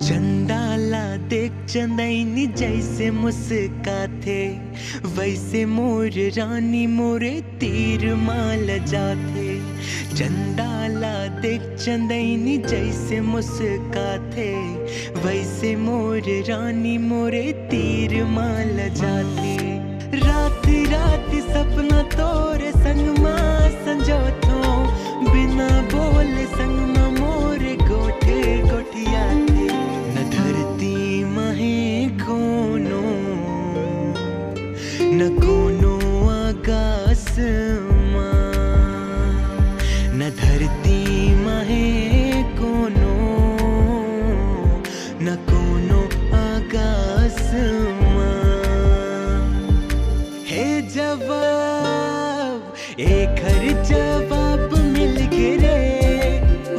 चंडाला देख चंदैनी जैसे मुस्काथे वैसे मोर रानी मोरे तीर माल जाथे चंडाला देख चंदैनी जैसे मुस्काथे वैसे मोर रानी मोरे तीर माल जाथे रात रात सपना तोरे संग माँ संजोतो बिना बोले संग माँ मोरे गोठे गोठिया न धरती महे कोनो न कोनो आकाश न धरती महे कोनो न कोनो आकाश हे जवाब एक हर जवाब मिल गए रे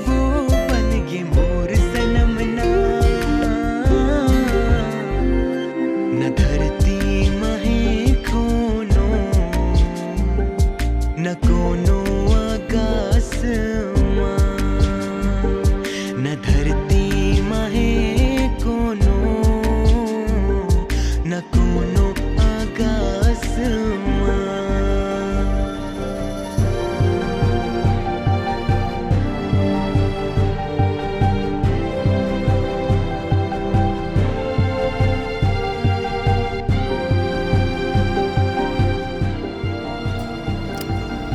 वो बन गए मोर सनम न धरती महे कोनो न कोनो आकाश न धरती महे कोनो न कोनो आकाश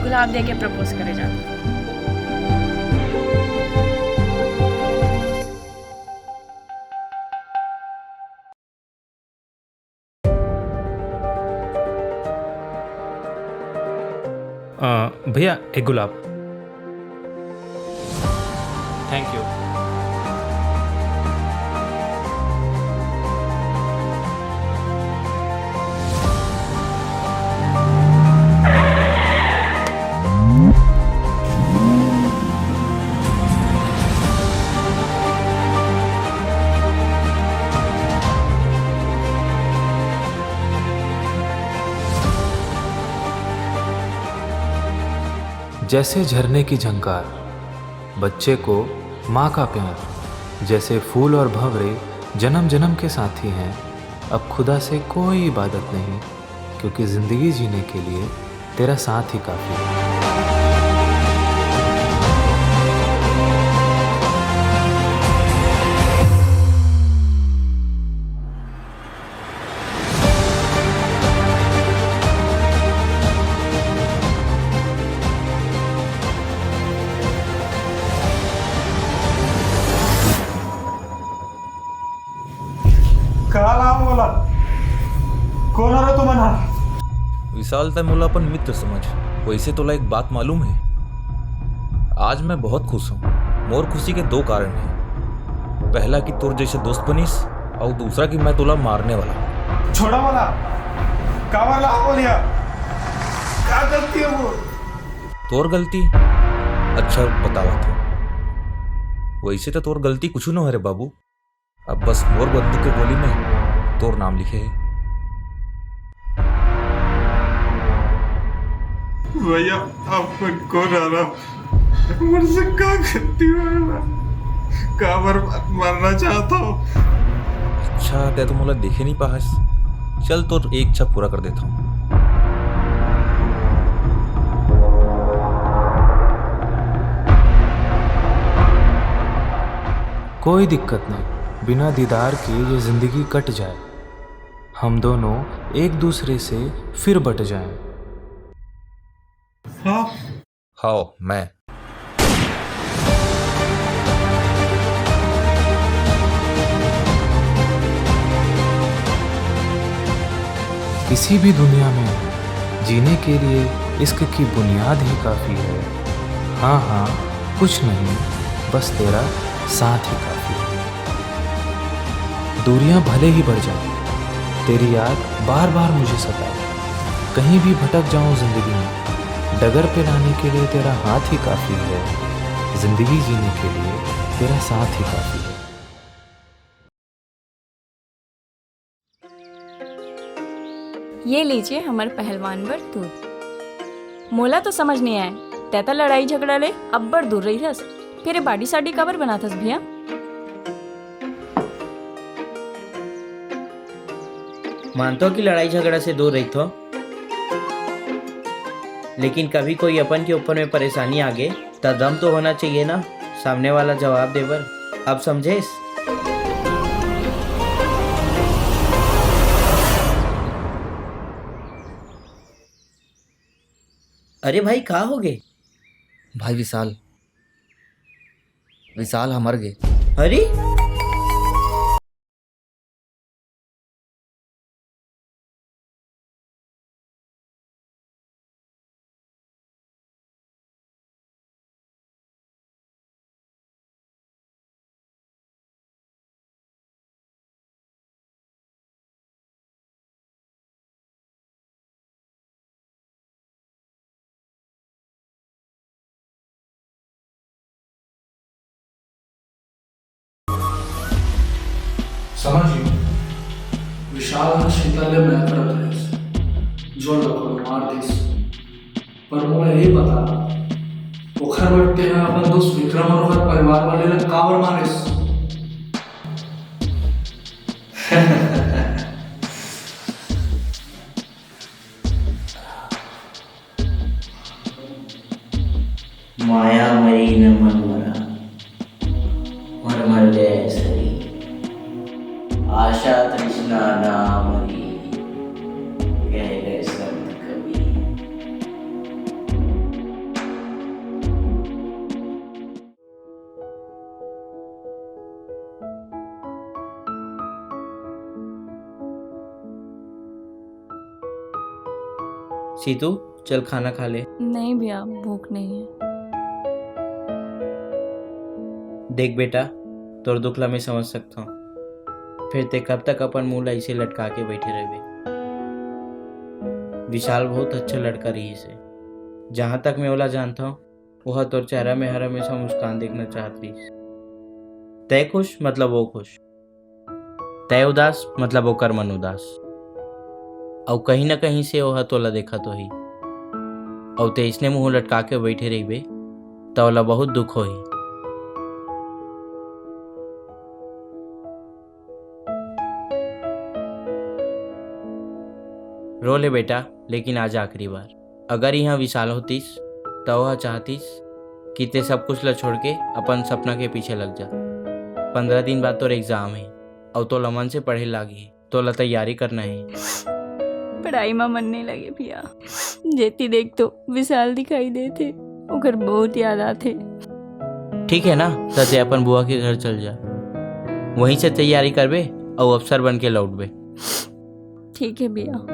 गुलाब दे के प्रपोज करे जा। भैया एक गुलाब। Thank you. जैसे झरने की झंकार, बच्चे को माँ का प्यार, जैसे फूल और भंवरे जन्म जन्म के साथी हैं, अब खुदा से कोई इबादत नहीं, क्योंकि ज़िंदगी जीने के लिए तेरा साथ ही काफ़ी है। विशाल तय मोला अपन मित्र समझ। वैसे तोला एक बात मालूम है, आज मैं बहुत खुश हूँ। मोर खुशी के दो कारण हैं। पहला कि तोर जैसे दोस्त बनीस, और दूसरा कि मैं तोला मारने वाला। छोड़ा वाला का वाला बोलिया क्या गलती है वो? तोर गलती? अच्छा बतावा थे। वैसे तो तोर गलती कुछ न है रे बाबू। अब बस मोर बंदूक के गोली में तोर नाम लिखे है। भैया आप कौन आ रहा मुझसे क्या गलती वाला का मरना चाहता हूँ। अच्छा ते तो मोला देखे नहीं पाहस। चल तो एक इच्छा पूरा कर देता हूँ। कोई दिक्कत नहीं, बिना दीदार के ये जिंदगी कट जाए, हम दोनों एक दूसरे से फिर बट जाएं। हाँ मैं किसी भी दुनिया में जीने के लिए इश्क की बुनियाद ही काफ़ी है। हाँ हाँ कुछ नहीं, बस तेरा साथ ही काफ़ी है। दूरियां भले ही बढ़ जाएं, तेरी याद बार बार मुझे सताए। कहीं भी भटक जाऊं जिंदगी में, डगर पे लाने के लिए तेरा हाथ ही काफ़ी है। जिंदगी जीने के लिए तेरा साथ ही काफ़ी है। ये लीजिए हमारे पहलवान बर दूध। मोला तो समझ नहीं आया, तैता लड़ाई झगड़ा ले अब बड़ दूर रही थस, फिर बाडी साडी काबर बना थस भैया? मानता हूँ कि लड़ाई झगड़ा से दूर रही थो, लेकिन कभी कोई अपन के ऊपर में परेशानी आ गए तो दम तो होना चाहिए ना सामने वाला जवाब देवर। अब समझेस? अरे भाई कहाँ हो गए? भाई विशाल, विशाल हम मर गए। अरे समझियो, विशाल शीतल मैं करत रहीस, जो लगभग मार दिस। पर मोला ये बता, ओखर बटते हैं अपन दोस्त विक्रम और ओखर परिवार वाले ने काबर मारिस? माया मरी न मन मरा, मर गए शरीर, आशा तृष्णा ना मरी, गए संत कबीर। सीतू चल खाना खा ले। नहीं भैया, भूख नहीं है। देख बेटा, तोर दुखला मैं समझ सकता हूँ, फिर ते कब तक अपन मुँह ऐसे लटका के बैठे रहे? विशाल बहुत अच्छा लड़का रही से, जहाँ तक मैं ओला जानता हूँ वह तोर चेहरा में हर हमेशा मुस्कान देखना चाहत रही। तय खुश मतलब वो खुश, तय उदास मतलब वो कर मन उदास, और कहीं ना कहीं से वह तोला देखा तो ही, और ते इसने मुँह लटका के बैठे रही तो ओला बहुत दुख हो ही। रो ले बेटा, लेकिन आज आखिरी बार। अगर यहाँ विशाल होतीस तो वह चाहतीस कि ते सब कुछ ला छोड़ के अपन सपना के पीछे लग जा। 15 दिन बाद तोर एग्जाम है और तो मन से पढ़े लागी, तो ला तैयारी करना है। पढ़ाई में मन नहीं लगे भैया, जेती देख तो विशाल दिखाई देते, ओकर बहुत याद आते। ठीक है ना, तो ते अपन बुआ के घर चल जा, वहीं से तैयारी करबे और अफसर बन के लौटबे। ठीक है भैया।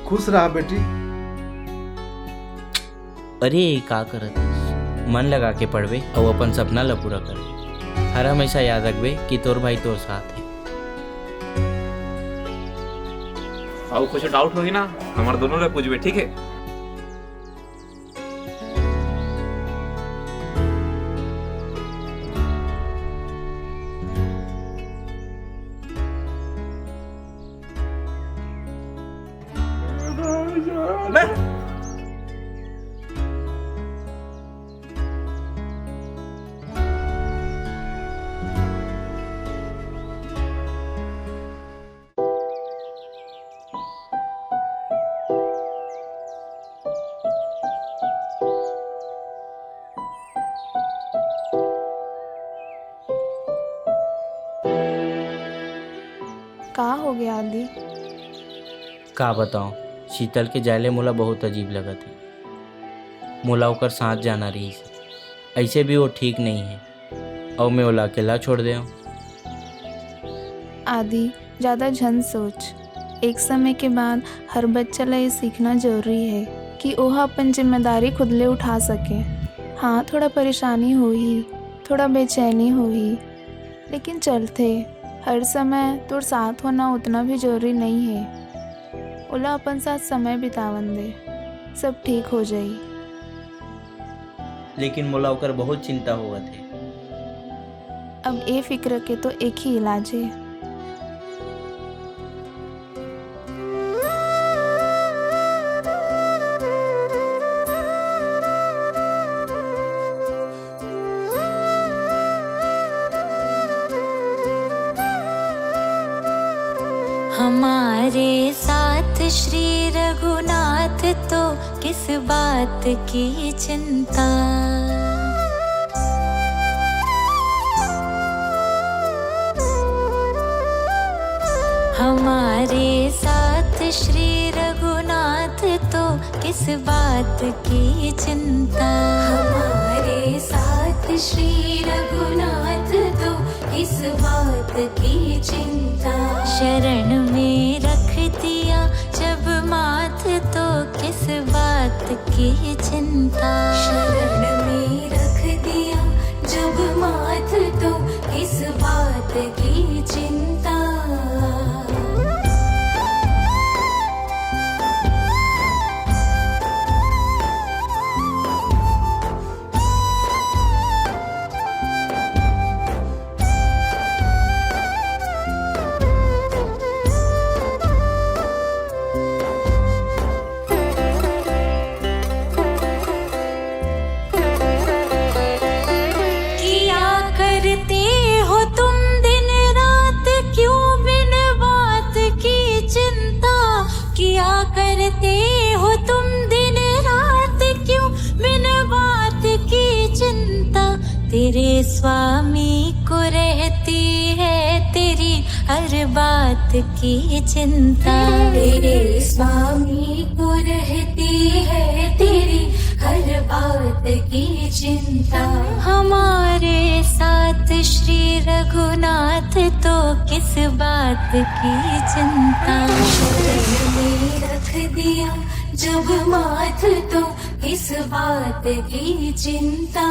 खुश रहा बेटी। अरे का करत हस? मन लगा के पढ़बे और अपन सपना ला पूरा करबे। हर हमेशा याद रखबे कि तोर भाई तोर साथ है। और कुछ डाउट होगी ना हमारे दोनों ले पूछबे, ठीक है? का हो गया आदि? का बताऊं, शीतल के जायले मोला बहुत अजीब लगा थी। मोला ओकर साथ जाना रही से। ऐसे भी वो ठीक नहीं है और मैं ओला अकेला छोड़ दे। आदि ज़्यादा झन सोच। एक समय के बाद हर बच्चा ला ये सीखना जरूरी है कि वह अपन जिम्मेदारी खुद ले उठा सके। हाँ, थोड़ा परेशानी हुई, थोड़ा बेचैनी हुई, लेकिन चलते हर समय तोर साथ होना उतना भी जरूरी नहीं है। ओला अपन साथ समय बितावन दे, सब ठीक हो जाई। लेकिन मोला ओकर बहुत चिंता हुआ थे। अब ए फिक्र के तो एक ही इलाज है। हमारे साथ श्री रघुनाथ तो किस बात की चिंता। हमारे साथ श्री रघुनाथ तो किस बात की चिंता। हमारे साथ श्री रघुनाथ तो किस बात की चिंता। शरण में रख दिया जब माथ तो किस बात की चिंता। शरण में रख दिया जब माथ तो किस बात की चिंता। तेरे स्वामी को रहती है तेरी हर बात की चिंता। तेरे स्वामी को रहती है तेरी हर बात की चिंता। हमारे साथ श्री रघुनाथ तो किस बात की चिंता। शरण में रख दिया जब माथ तो किस बात की चिंता।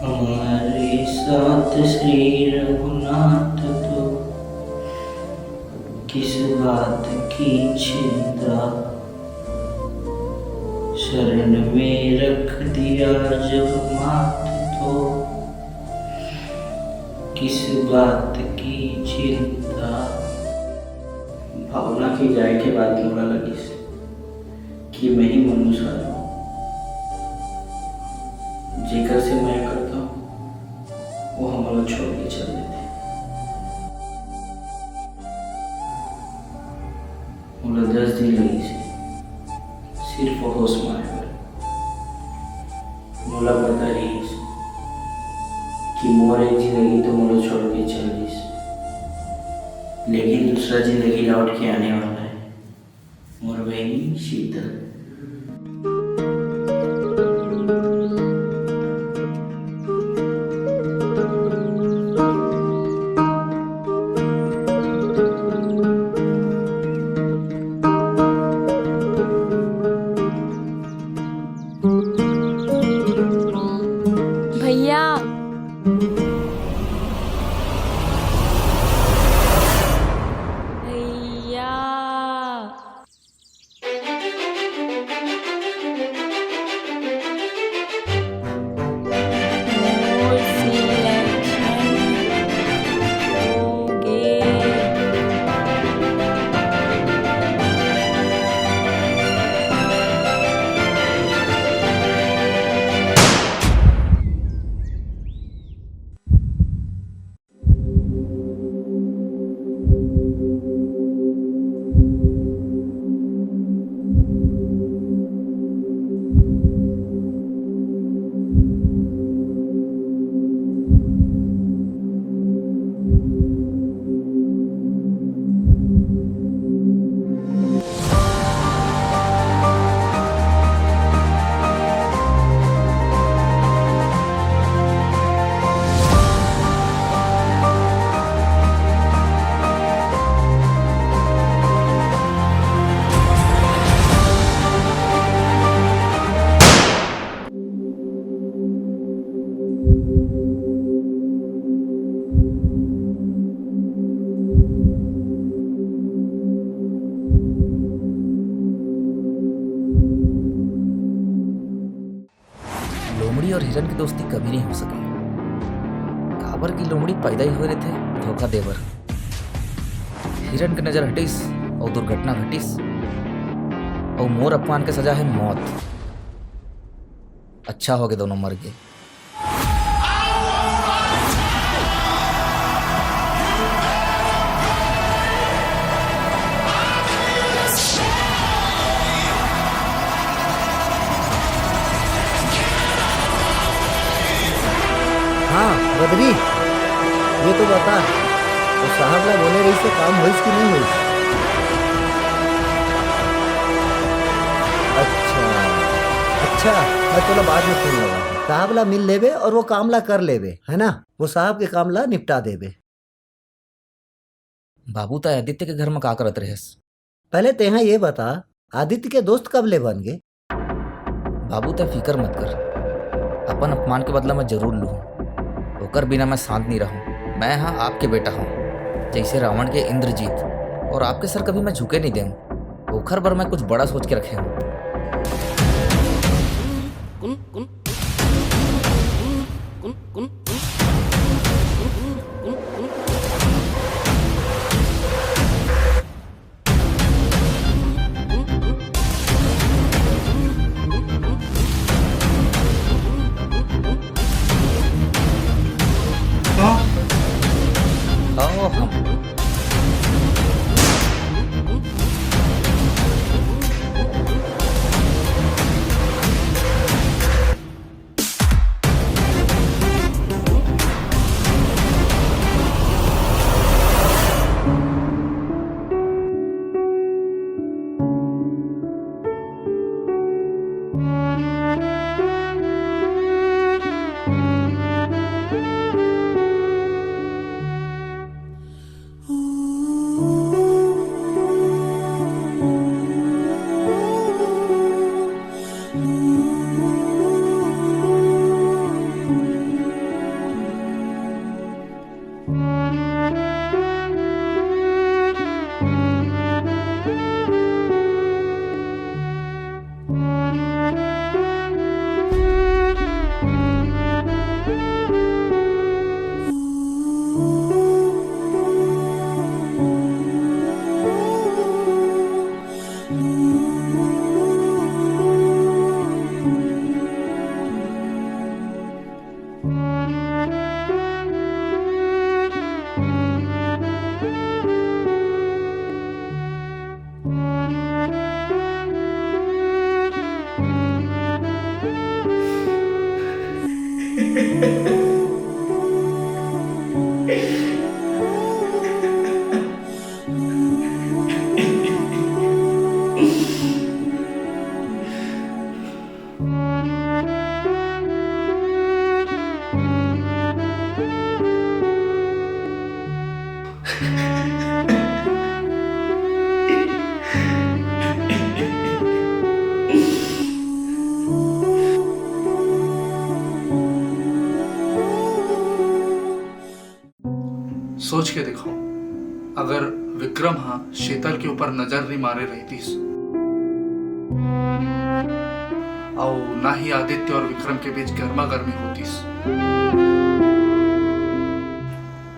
हमारे साथ श्री रघुनाथ तो किस बात की चिंता। शरण में रख दिया जब माथ तो किस बात की चिंता। भावना की जाए के बाद मोला लगी कि मैं ही मनुष्य हूँ जेकर से मैं करता हूँ वो हमारा छोड़ के चल देते। मोला 10 दिन लगी से सिर्फ होश में आए पर मोला पता रही कि मोर एक जिंदगी तो मोला छोड़ के चल दी, लेकिन दूसरा जिंदगी लौट के आने वाला है। मोर बहनी शीतल। हिरन की दोस्ती कभी नहीं हो सकी। काबर की लोमड़ी पैदा ही हो रहे थे धोखा देवर। हिरन की नजर हटिस और दुर्घटना घटिस और मोर अपमान के सजा है मौत। अच्छा हो गए दोनों मर गए। हाँ बदरी, ये तो बता, तो साहब ला बोले रही से काम हुई कि नहीं हुई? अच्छा, मैं तोला बाद में फोन लगा। साहब ला मिल लेबे और वो काम ला कर लेबे, है ना? वो साहब के काम ला निपटा देबे। बाबू तो आदित्य के घर में का करत रहेस? पहले तेहा ये बता, आदित्य के दोस्त कब ले बन गए? बाबू तो फिकर मत कर, अपन अपमान के बदला मैं जरूर लूँ। होकर बिना मैं शांत नहीं रहूं। मैं हाँ आपके बेटा हूँ, जैसे रावण के इंद्रजीत, और आपके सर कभी मैं झुके नहीं दूँ। ओखर पर मैं कुछ बड़ा सोच के रखे हूँ। सोच के देखो, अगर विक्रम हाँ शीतल के ऊपर नजर नहीं मारे रहतीस, और ना ही आदित्य और विक्रम के बीच गर्मा गर्मी होतीस,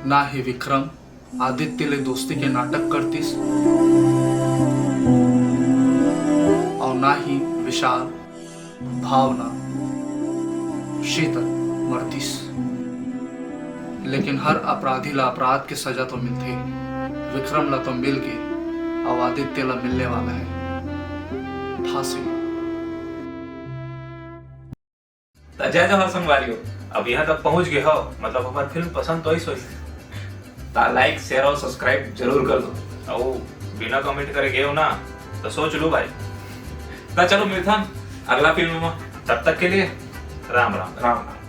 ना ही विक्रम आदित्य ले दोस्ती के नाटक करतीस, और ना ही विशाल, भावना, शीतल मरतीस। लेकिन हर अपराधी ला अपराध की सजा तो मिलती। विक्रम ला तो मिल गई और आदित्य ला मिलने वाला है फांसी। जय जवाहर संगवारियों, अब यहाँ तक पहुँच गए हो, मतलब हमारी फिल्म पसंद तो ही सोई, लाइक शेयर और सब्सक्राइब जरूर कर दो। और बिना कमेंट करे गए हो ना तो सोच लो भाई। तो चलो मिलता अगला फिल्म में, तब तक के लिए राम राम। राम राम।